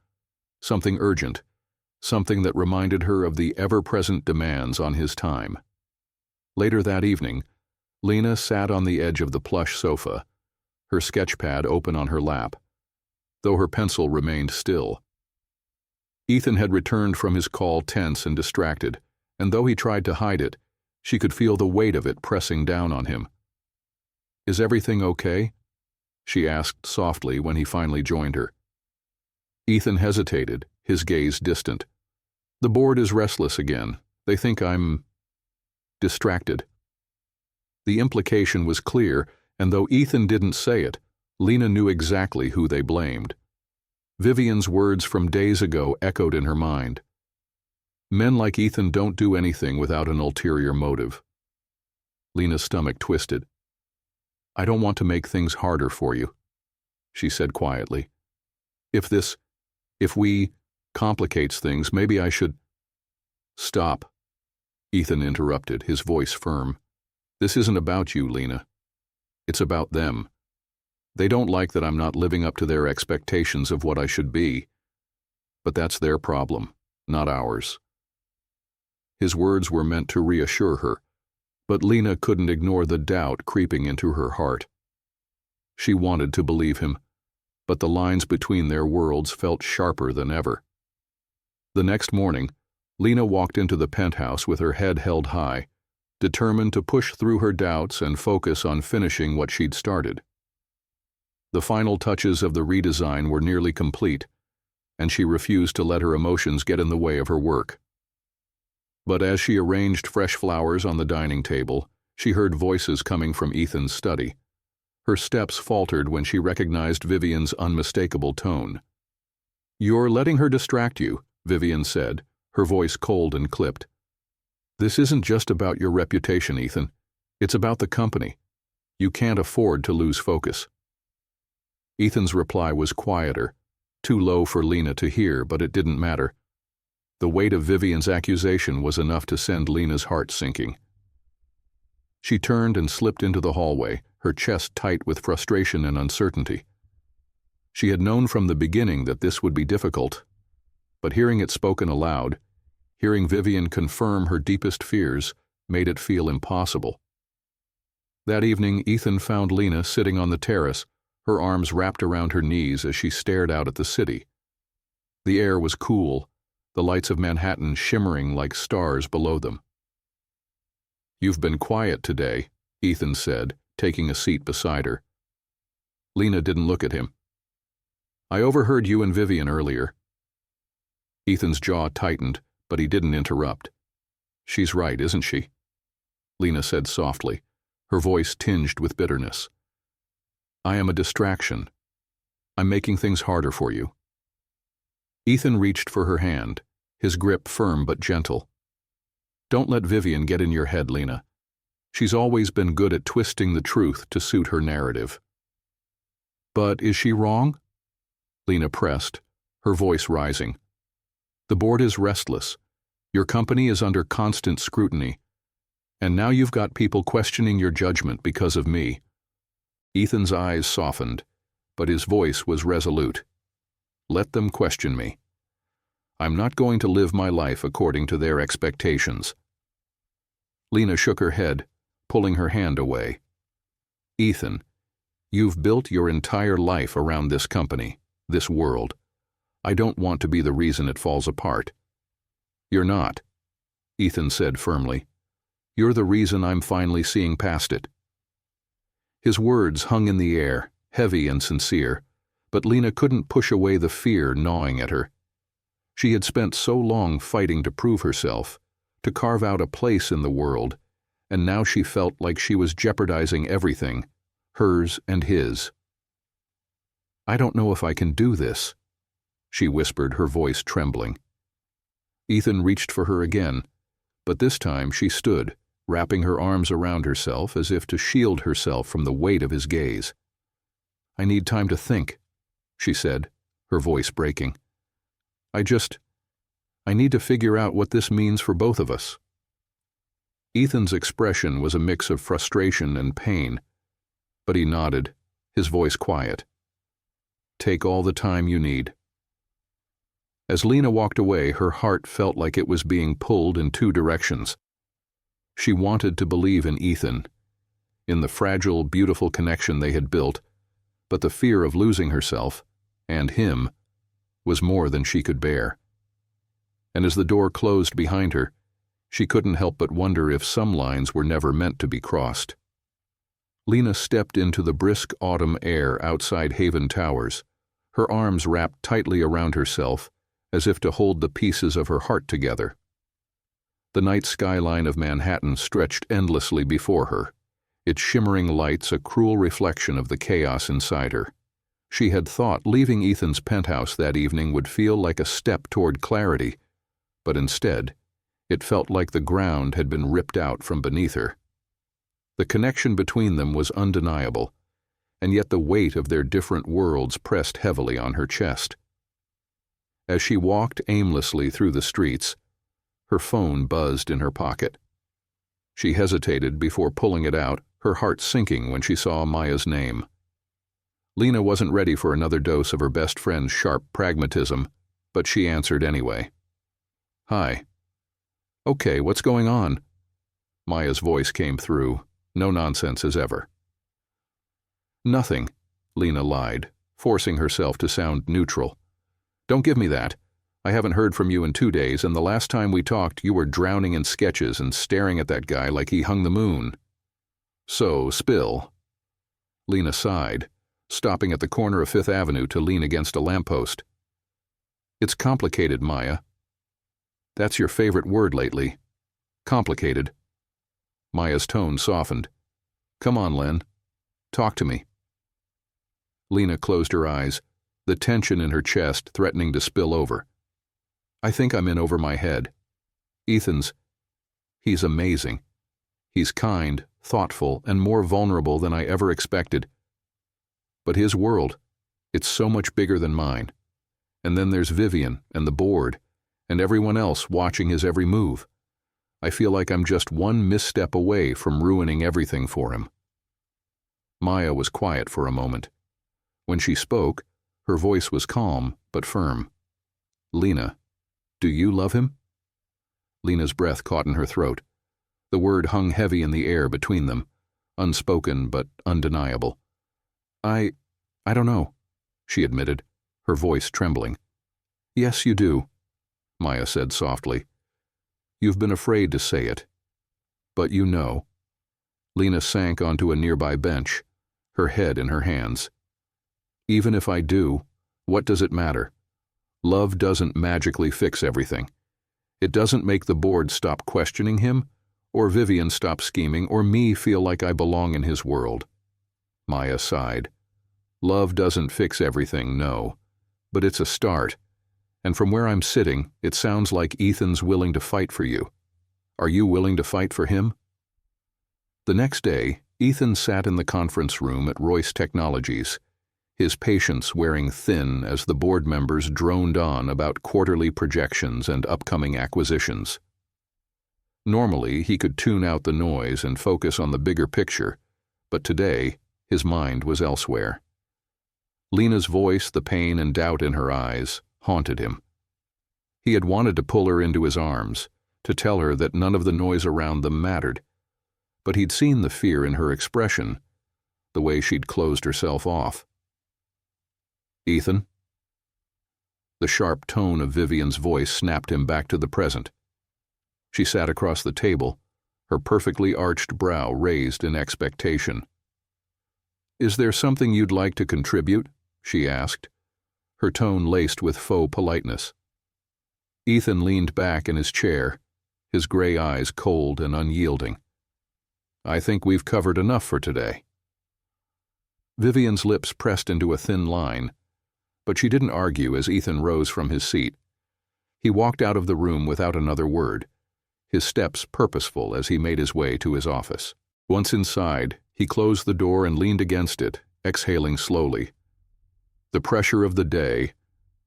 Something urgent, something that reminded her of the ever-present demands on his time. Later that evening, Lena sat on the edge of the plush sofa, her sketchpad open on her lap, though her pencil remained still. Ethan had returned from his call tense and distracted, and though he tried to hide it, she could feel the weight of it pressing down on him. "Is everything okay?" she asked softly when he finally joined her. Ethan hesitated, his gaze distant. "The board is restless again. They think I'm distracted." The implication was clear, and though Ethan didn't say it, Lena knew exactly who they blamed. Vivian's words from days ago echoed in her mind. Men like Ethan don't do anything without an ulterior motive. Lena's stomach twisted. "I don't want to make things harder for you," she said quietly. If we complicates things, maybe I should—" "Stop," Ethan interrupted, his voice firm. "This isn't about you, Lena. It's about them. They don't like that I'm not living up to their expectations of what I should be. But that's their problem, not ours." His words were meant to reassure her, but Lena couldn't ignore the doubt creeping into her heart. She wanted to believe him, but the lines between their worlds felt sharper than ever. The next morning, Lena walked into the penthouse with her head held high, determined to push through her doubts and focus on finishing what she'd started. The final touches of the redesign were nearly complete, and she refused to let her emotions get in the way of her work. But as she arranged fresh flowers on the dining table, she heard voices coming from Ethan's study. Her steps faltered when she recognized Vivian's unmistakable tone. "You're letting her distract you," Vivian said, her voice cold and clipped. "This isn't just about your reputation, Ethan. It's about the company. You can't afford to lose focus." Ethan's reply was quieter, too low for Lena to hear, but it didn't matter. The weight of Vivian's accusation was enough to send Lena's heart sinking. She turned and slipped into the hallway, her chest tight with frustration and uncertainty. She had known from the beginning that this would be difficult, but hearing it spoken aloud, hearing Vivian confirm her deepest fears, made it feel impossible. That evening, Ethan found Lena sitting on the terrace, her arms wrapped around her knees as she stared out at the city. The air was cool, the lights of Manhattan shimmering like stars below them. "You've been quiet today," Ethan said, taking a seat beside her. Lena didn't look at him. "I overheard you and Vivian earlier." Ethan's jaw tightened, but he didn't interrupt. "She's right, isn't she?" Lena said softly, her voice tinged with bitterness. "I am a distraction. I'm making things harder for you." Ethan reached for her hand, his grip firm but gentle. "Don't let Vivian get in your head, Lena. She's always been good at twisting the truth to suit her narrative." "But is she wrong?" Lena pressed, her voice rising. "The board is restless. Your company is under constant scrutiny. And now you've got people questioning your judgment because of me." Ethan's eyes softened, but his voice was resolute. "Let them question me. I'm not going to live my life according to their expectations." Lena shook her head, pulling her hand away. "Ethan, you've built your entire life around this company, this world. I don't want to be the reason it falls apart." "You're not," Ethan said firmly. "You're the reason I'm finally seeing past it." His words hung in the air, heavy and sincere, but Lena couldn't push away the fear gnawing at her. She had spent so long fighting to prove herself, to carve out a place in the world, and now she felt like she was jeopardizing everything, hers and his. "I don't know if I can do this," she whispered, her voice trembling. Ethan reached for her again, but this time she stood, wrapping her arms around herself as if to shield herself from the weight of his gaze. "I need time to think," she said, her voice breaking. I need to figure out what this means for both of us." Ethan's expression was a mix of frustration and pain, but he nodded, his voice quiet. "Take all the time you need." As Lena walked away, her heart felt like it was being pulled in two directions. She wanted to believe in Ethan, in the fragile, beautiful connection they had built, but the fear of losing herself, and him, was more than she could bear. And as the door closed behind her, she couldn't help but wonder if some lines were never meant to be crossed. Lena stepped into the brisk autumn air outside Haven Towers, her arms wrapped tightly around herself, as if to hold the pieces of her heart together. The night skyline of Manhattan stretched endlessly before her, its shimmering lights a cruel reflection of the chaos inside her. She had thought leaving Ethan's penthouse that evening would feel like a step toward clarity, but instead, it felt like the ground had been ripped out from beneath her. The connection between them was undeniable, and yet the weight of their different worlds pressed heavily on her chest. As she walked aimlessly through the streets, her phone buzzed in her pocket. She hesitated before pulling it out, her heart sinking when she saw Maya's name. Lena wasn't ready for another dose of her best friend's sharp pragmatism, but she answered anyway. "Hi." Okay, what's going on? Maya's voice came through, no nonsense as ever. Nothing, Lena lied, forcing herself to sound neutral. Don't give me that. I haven't heard from you in 2 days, and the last time we talked you were drowning in sketches and staring at that guy like he hung the moon. So, spill. Lena sighed, stopping at the corner of Fifth Avenue to lean against a lamppost. It's complicated, Maya. That's your favorite word lately. Complicated. Maya's tone softened. Come on, Len. Talk to me. Lena closed her eyes, the tension in her chest threatening to spill over. I think I'm in over my head. He's amazing. He's kind, thoughtful, and more vulnerable than I ever expected. But his world, it's so much bigger than mine. And then there's Vivian and the board, and everyone else watching his every move. I feel like I'm just one misstep away from ruining everything for him. Maya was quiet for a moment. When she spoke, her voice was calm but firm. Lena, do you love him? Lena's breath caught in her throat. The word hung heavy in the air between them, unspoken but undeniable. I don't know, she admitted, her voice trembling. Yes, you do, Maya said softly. You've been afraid to say it. But you know. Lena sank onto a nearby bench, her head in her hands. Even if I do, what does it matter? Love doesn't magically fix everything. It doesn't make the board stop questioning him, or Vivian stop scheming, or me feel like I belong in his world. Maya sighed. Love doesn't fix everything, no. But it's a start. And from where I'm sitting, it sounds like Ethan's willing to fight for you. Are you willing to fight for him? The next day, Ethan sat in the conference room at Royce Technologies, his patience wearing thin as the board members droned on about quarterly projections and upcoming acquisitions. Normally, he could tune out the noise and focus on the bigger picture, but today, his mind was elsewhere. Lena's voice, the pain and doubt in her eyes, haunted him. He had wanted to pull her into his arms, to tell her that none of the noise around them mattered, but he'd seen the fear in her expression, the way she'd closed herself off. Ethan? The sharp tone of Vivian's voice snapped him back to the present. She sat across the table, her perfectly arched brow raised in expectation. Is there something you'd like to contribute? She asked, her tone laced with faux politeness. Ethan leaned back in his chair, his gray eyes cold and unyielding. I think we've covered enough for today. Vivian's lips pressed into a thin line, but she didn't argue as Ethan rose from his seat. He walked out of the room without another word, his steps purposeful as he made his way to his office. Once inside, he closed the door and leaned against it, exhaling slowly. The pressure of the day,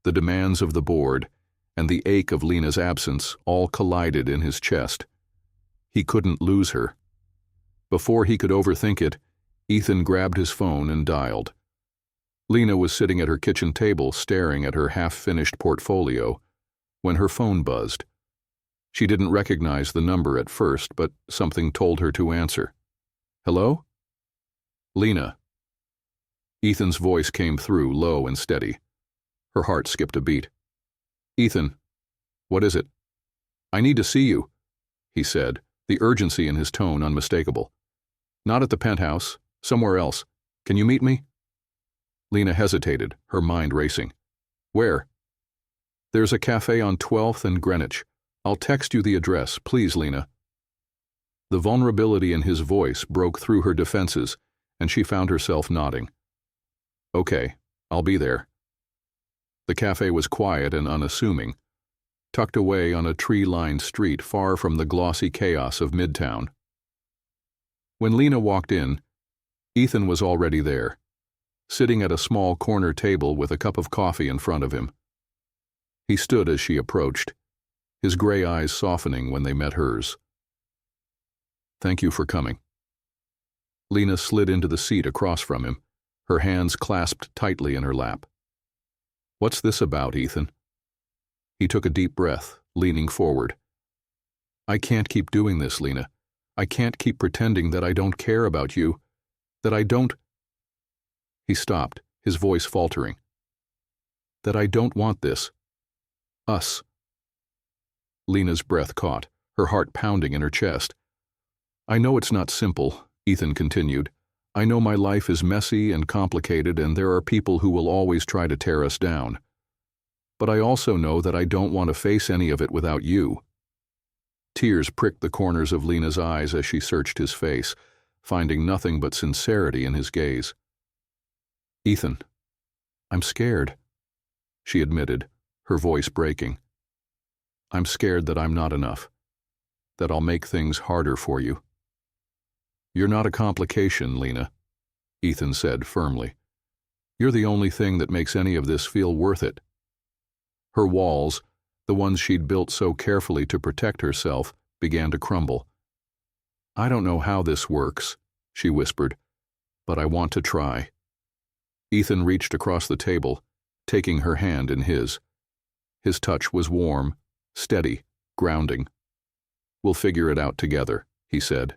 the demands of the board, and the ache of Lena's absence all collided in his chest. He couldn't lose her. Before he could overthink it, Ethan grabbed his phone and dialed. Lena was sitting at her kitchen table staring at her half-finished portfolio when her phone buzzed. She didn't recognize the number at first, but something told her to answer. Hello? Lena. Ethan's voice came through, low and steady. Her heart skipped a beat. Ethan, what is it? I need to see you, he said, the urgency in his tone unmistakable. Not at the penthouse, somewhere else. Can you meet me? Lena hesitated, her mind racing. Where? There's a cafe on 12th and Greenwich. I'll text you the address, please, Lena. The vulnerability in his voice broke through her defenses, and she found herself nodding. Okay, I'll be there. The cafe was quiet and unassuming, tucked away on a tree-lined street far from the glossy chaos of Midtown. When Lena walked in, Ethan was already there, sitting at a small corner table with a cup of coffee in front of him. He stood as she approached, his gray eyes softening when they met hers. Thank you for coming. Lena slid into the seat across from him, her hands clasped tightly in her lap. What's this about, Ethan? He took a deep breath, leaning forward. I can't keep doing this, Lena. I can't keep pretending that I don't care about you, that I don't—" He stopped, his voice faltering. "That I don't want this. Us." Lena's breath caught, her heart pounding in her chest. "I know it's not simple," Ethan continued. "I know my life is messy and complicated, and there are people who will always try to tear us down. But I also know that I don't want to face any of it without you." Tears pricked the corners of Lena's eyes as she searched his face, finding nothing but sincerity in his gaze. "Ethan, I'm scared," she admitted, her voice breaking. "I'm scared that I'm not enough, that I'll make things harder for you." "You're not a complication, Lena," Ethan said firmly. "You're the only thing that makes any of this feel worth it." Her walls, the ones she'd built so carefully to protect herself, began to crumble. "I don't know how this works," she whispered, "but I want to try." Ethan reached across the table, taking her hand in his. His touch was warm, steady, grounding. "We'll figure it out together," he said.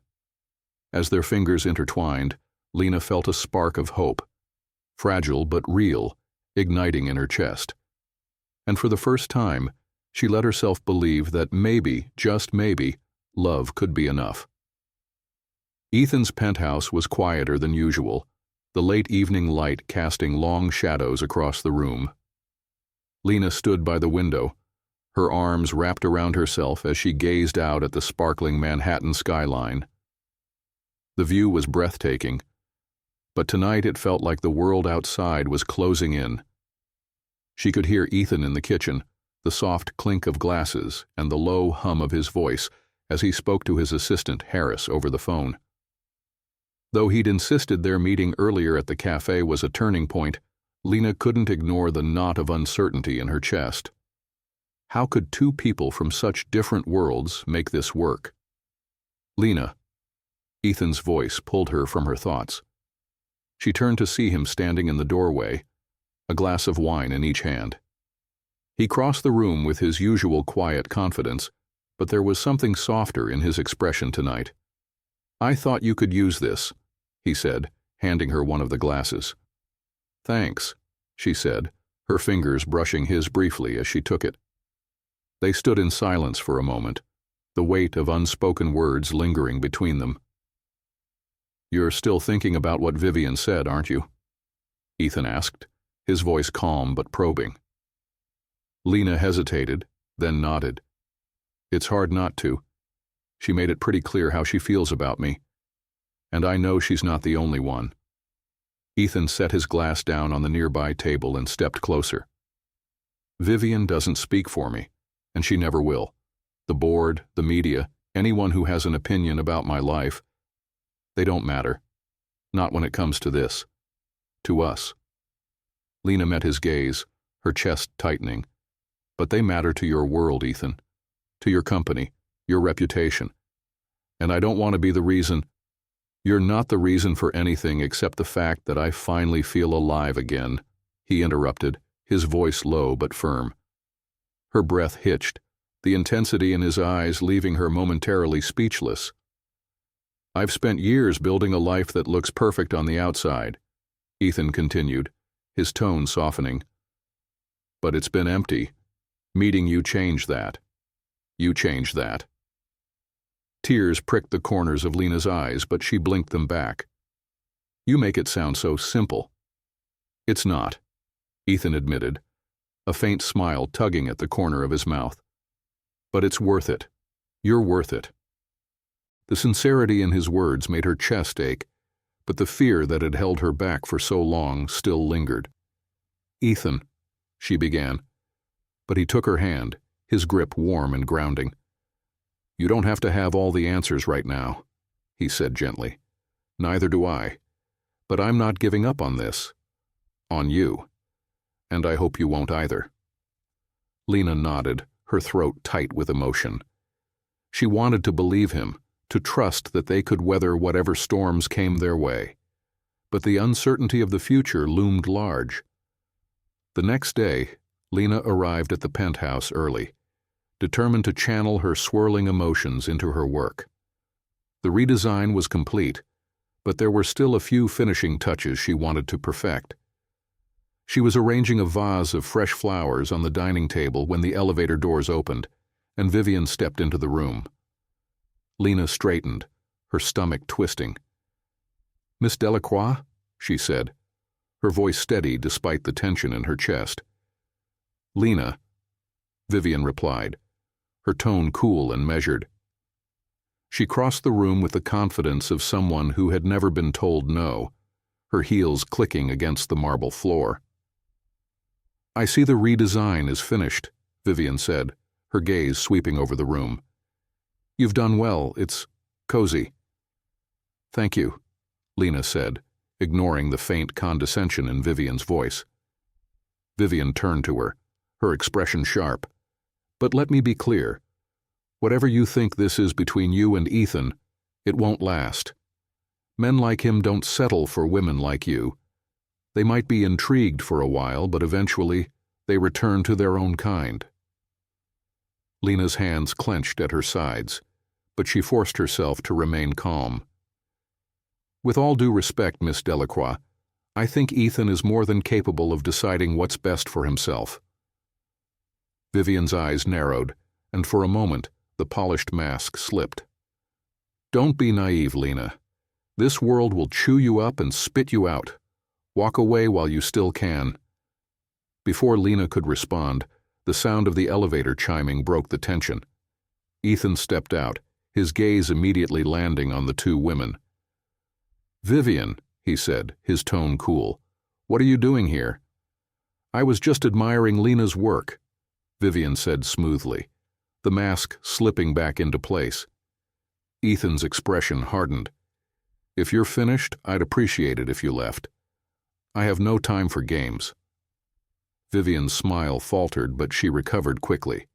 As their fingers intertwined, Lena felt a spark of hope, fragile but real, igniting in her chest. And for the first time, she let herself believe that maybe, just maybe, love could be enough. Ethan's penthouse was quieter than usual, the late evening light casting long shadows across the room. Lena stood by the window, her arms wrapped around herself as she gazed out at the sparkling Manhattan skyline. The view was breathtaking, but tonight it felt like the world outside was closing in. She could hear Ethan in the kitchen, the soft clink of glasses and the low hum of his voice as he spoke to his assistant, Harris, over the phone. Though he'd insisted their meeting earlier at the cafe was a turning point, Lena couldn't ignore the knot of uncertainty in her chest. How could two people from such different worlds make this work? "Lena," Ethan's voice pulled her from her thoughts. She turned to see him standing in the doorway, a glass of wine in each hand. He crossed the room with his usual quiet confidence, but there was something softer in his expression tonight. "I thought you could use this," he said, handing her one of the glasses. "Thanks," she said, her fingers brushing his briefly as she took it. They stood in silence for a moment, the weight of unspoken words lingering between them. "You're still thinking about what Vivian said, aren't you?" Ethan asked, his voice calm but probing. Lena hesitated, then nodded. "It's hard not to. She made it pretty clear how she feels about me. And I know she's not the only one." Ethan set his glass down on the nearby table and stepped closer. "Vivian doesn't speak for me, and she never will. The board, the media, anyone who has an opinion about my life, they don't matter. Not when it comes to this. To us." Lena met his gaze, her chest tightening. "But they matter to your world, Ethan. To your company, your reputation. And I don't want to be the reason—" "You're not the reason for anything except the fact that I finally feel alive again," he interrupted, his voice low but firm. Her breath hitched, the intensity in his eyes leaving her momentarily speechless. "I've spent years building a life that looks perfect on the outside," Ethan continued, his tone softening. "But it's been empty. Meeting you changed that. You changed that." Tears pricked the corners of Lena's eyes, but she blinked them back. "You make it sound so simple." "It's not," Ethan admitted, a faint smile tugging at the corner of his mouth. "But it's worth it. You're worth it." The sincerity in his words made her chest ache, but the fear that had held her back for so long still lingered. "Ethan," she began, but he took her hand, his grip warm and grounding. "You don't have to have all the answers right now," he said gently. "Neither do I. But I'm not giving up on this. On you. And I hope you won't either." Lena nodded, her throat tight with emotion. She wanted to believe him, to trust that they could weather whatever storms came their way. But the uncertainty of the future loomed large. The next day, Lena arrived at the penthouse early. determined to channel her swirling emotions into her work. The redesign was complete, but there were still a few finishing touches she wanted to perfect. She was arranging a vase of fresh flowers on the dining table when the elevator doors opened, and Vivian stepped into the room. Lena straightened, her stomach twisting. "Miss Delacroix?" she said, her voice steady despite the tension in her chest. "Lena," Vivian replied, her tone cool and measured. She crossed the room with the confidence of someone who had never been told no, her heels clicking against the marble floor. "I see the redesign is finished," Vivian said, her gaze sweeping over the room. "You've done well. It's cozy." "Thank you," Lena said, ignoring the faint condescension in Vivian's voice. Vivian turned to her, her expression sharp. "But let me be clear. Whatever you think this is between you and Ethan, it won't last. Men like him don't settle for women like you. They might be intrigued for a while, but eventually they return to their own kind." Lena's hands clenched at her sides, but she forced herself to remain calm. "With all due respect, Miss Delacroix, I think Ethan is more than capable of deciding what's best for himself." Vivian's eyes narrowed, and for a moment the polished mask slipped. "Don't be naive, Lena. This world will chew you up and spit you out. Walk away while you still can." Before Lena could respond, the sound of the elevator chiming broke the tension. Ethan stepped out, his gaze immediately landing on the two women. "Vivian," he said, his tone cool, "what are you doing here?" "I was just admiring Lena's work," Vivian said smoothly, the mask slipping back into place. Ethan's expression hardened. "If you're finished, I'd appreciate it if you left. I have no time for games." Vivian's smile faltered, but she recovered quickly.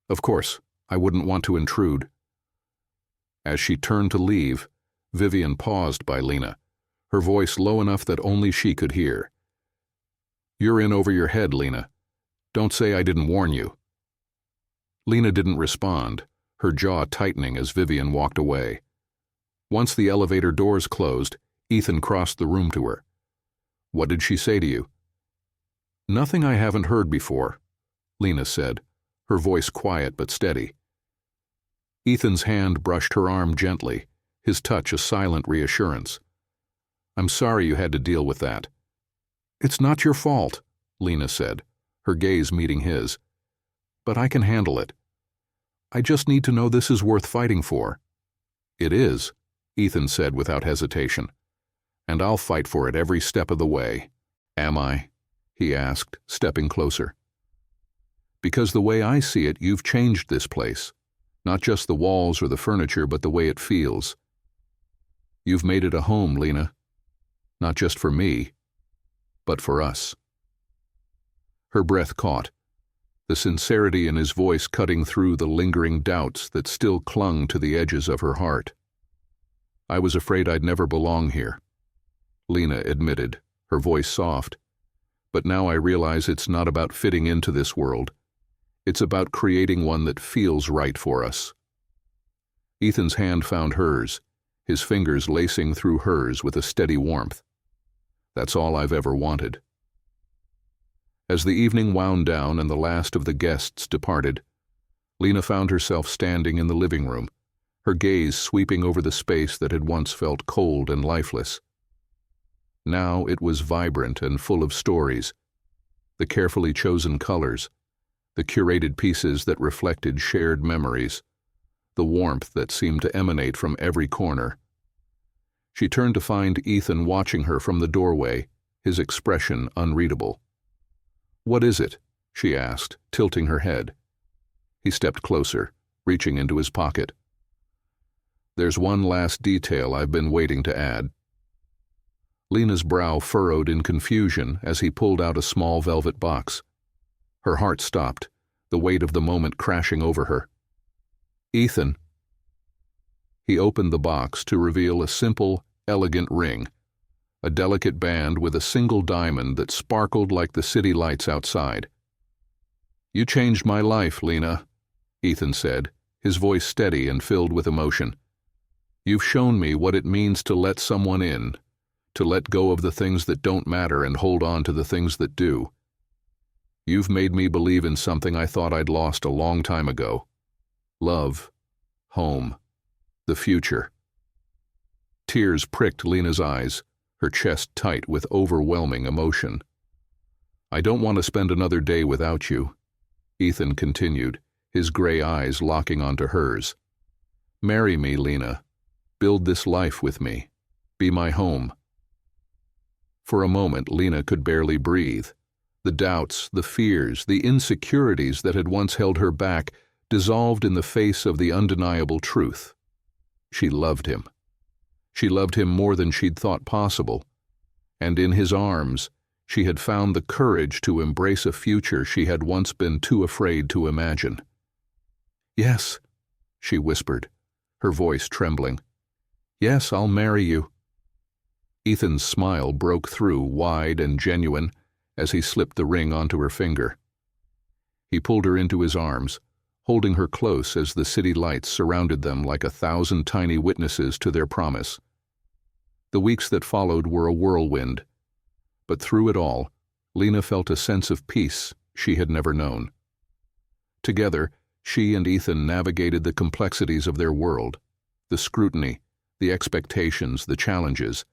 "Of course, I wouldn't want to intrude." As she turned to leave, Vivian paused by Lena, her voice low enough that only she could hear. "You're in over your head, Lena. Don't say I didn't warn you." Lena didn't respond, her jaw tightening as Vivian walked away. Once the elevator doors closed, Ethan crossed the room to her. "What did she say to you?" "Nothing I haven't heard before," Lena said, her voice quiet but steady. Ethan's hand brushed her arm gently, his touch a silent reassurance. "I'm sorry you had to deal with that." "It's not your fault," Lena said, her gaze meeting his. "But I can handle it. I just need to know this is worth fighting for." "It is," Ethan said without hesitation. "And I'll fight for it every step of the way." "Am I?" he asked, stepping closer. "Because the way I see it, you've changed this place. Not just the walls or the furniture, but the way it feels. You've made it a home, Lena. Not just for me, but for us." Her breath caught, the sincerity in his voice cutting through the lingering doubts that still clung to the edges of her heart. "I was afraid I'd never belong here," Lena admitted, her voice soft. "But now I realize it's not about fitting into this world. It's about creating one that feels right for us." Ethan's hand found hers, his fingers lacing through hers with a steady warmth. "That's all I've ever wanted." As the evening wound down and the last of the guests departed, Lena found herself standing in the living room, her gaze sweeping over the space that had once felt cold and lifeless. Now it was vibrant and full of stories, the carefully chosen colors, the curated pieces that reflected shared memories, the warmth that seemed to emanate from every corner. She turned to find Ethan watching her from the doorway, his expression unreadable. "What is it?" she asked, tilting her head. He stepped closer, reaching into his pocket. "There's one last detail I've been waiting to add." Lena's brow furrowed in confusion as he pulled out a small velvet box. Her heart stopped, the weight of the moment crashing over her. "Ethan." He opened the box to reveal a simple, elegant ring, a delicate band with a single diamond that sparkled like the city lights outside. "You changed my life, Lena," Ethan said, his voice steady and filled with emotion. "You've shown me what it means to let someone in, to let go of the things that don't matter and hold on to the things that do. You've made me believe in something I thought I'd lost a long time ago. Love, home, the future." Tears pricked Lena's eyes, her chest tight with overwhelming emotion. "I don't want to spend another day without you," Ethan continued, his gray eyes locking onto hers. "Marry me, Lena. Build this life with me. Be my home." For a moment, Lena could barely breathe. The doubts, the fears, the insecurities that had once held her back dissolved in the face of the undeniable truth. She loved him. She loved him more than she'd thought possible, and in his arms, she had found the courage to embrace a future she had once been too afraid to imagine. "Yes," she whispered, her voice trembling. "Yes, I'll marry you." Ethan's smile broke through, wide and genuine, as he slipped the ring onto her finger. He pulled her into his arms, holding her close as the city lights surrounded them like 1,000 tiny witnesses to their promise. The weeks that followed were a whirlwind, but through it all, Lena felt a sense of peace she had never known. Together, she and Ethan navigated the complexities of their world, the scrutiny, the expectations, the challenges,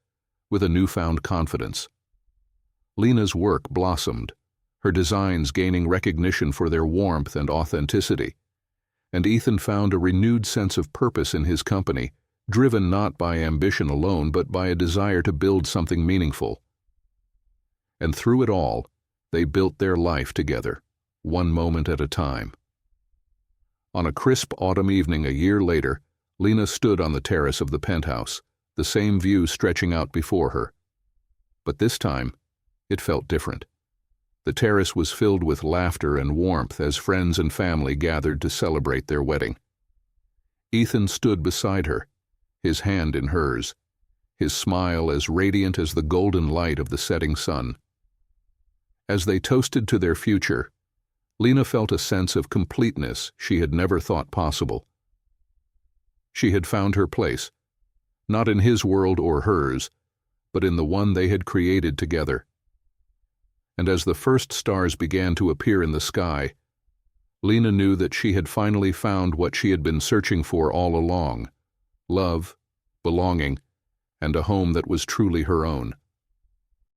with a newfound confidence. Lena's work blossomed, her designs gaining recognition for their warmth and authenticity, and Ethan found a renewed sense of purpose in his company, driven not by ambition alone but by a desire to build something meaningful. And through it all, they built their life together, one moment at a time. On a crisp autumn evening a year later, Lena stood on the terrace of the penthouse, the same view stretching out before her. But this time, it felt different. The terrace was filled with laughter and warmth as friends and family gathered to celebrate their wedding. Ethan stood beside her, his hand in hers, his smile as radiant as the golden light of the setting sun. As they toasted to their future, Lena felt a sense of completeness she had never thought possible. She had found her place, not in his world or hers, but in the one they had created together. And as the first stars began to appear in the sky, Lena knew that she had finally found what she had been searching for all along: love, belonging, and a home that was truly her own.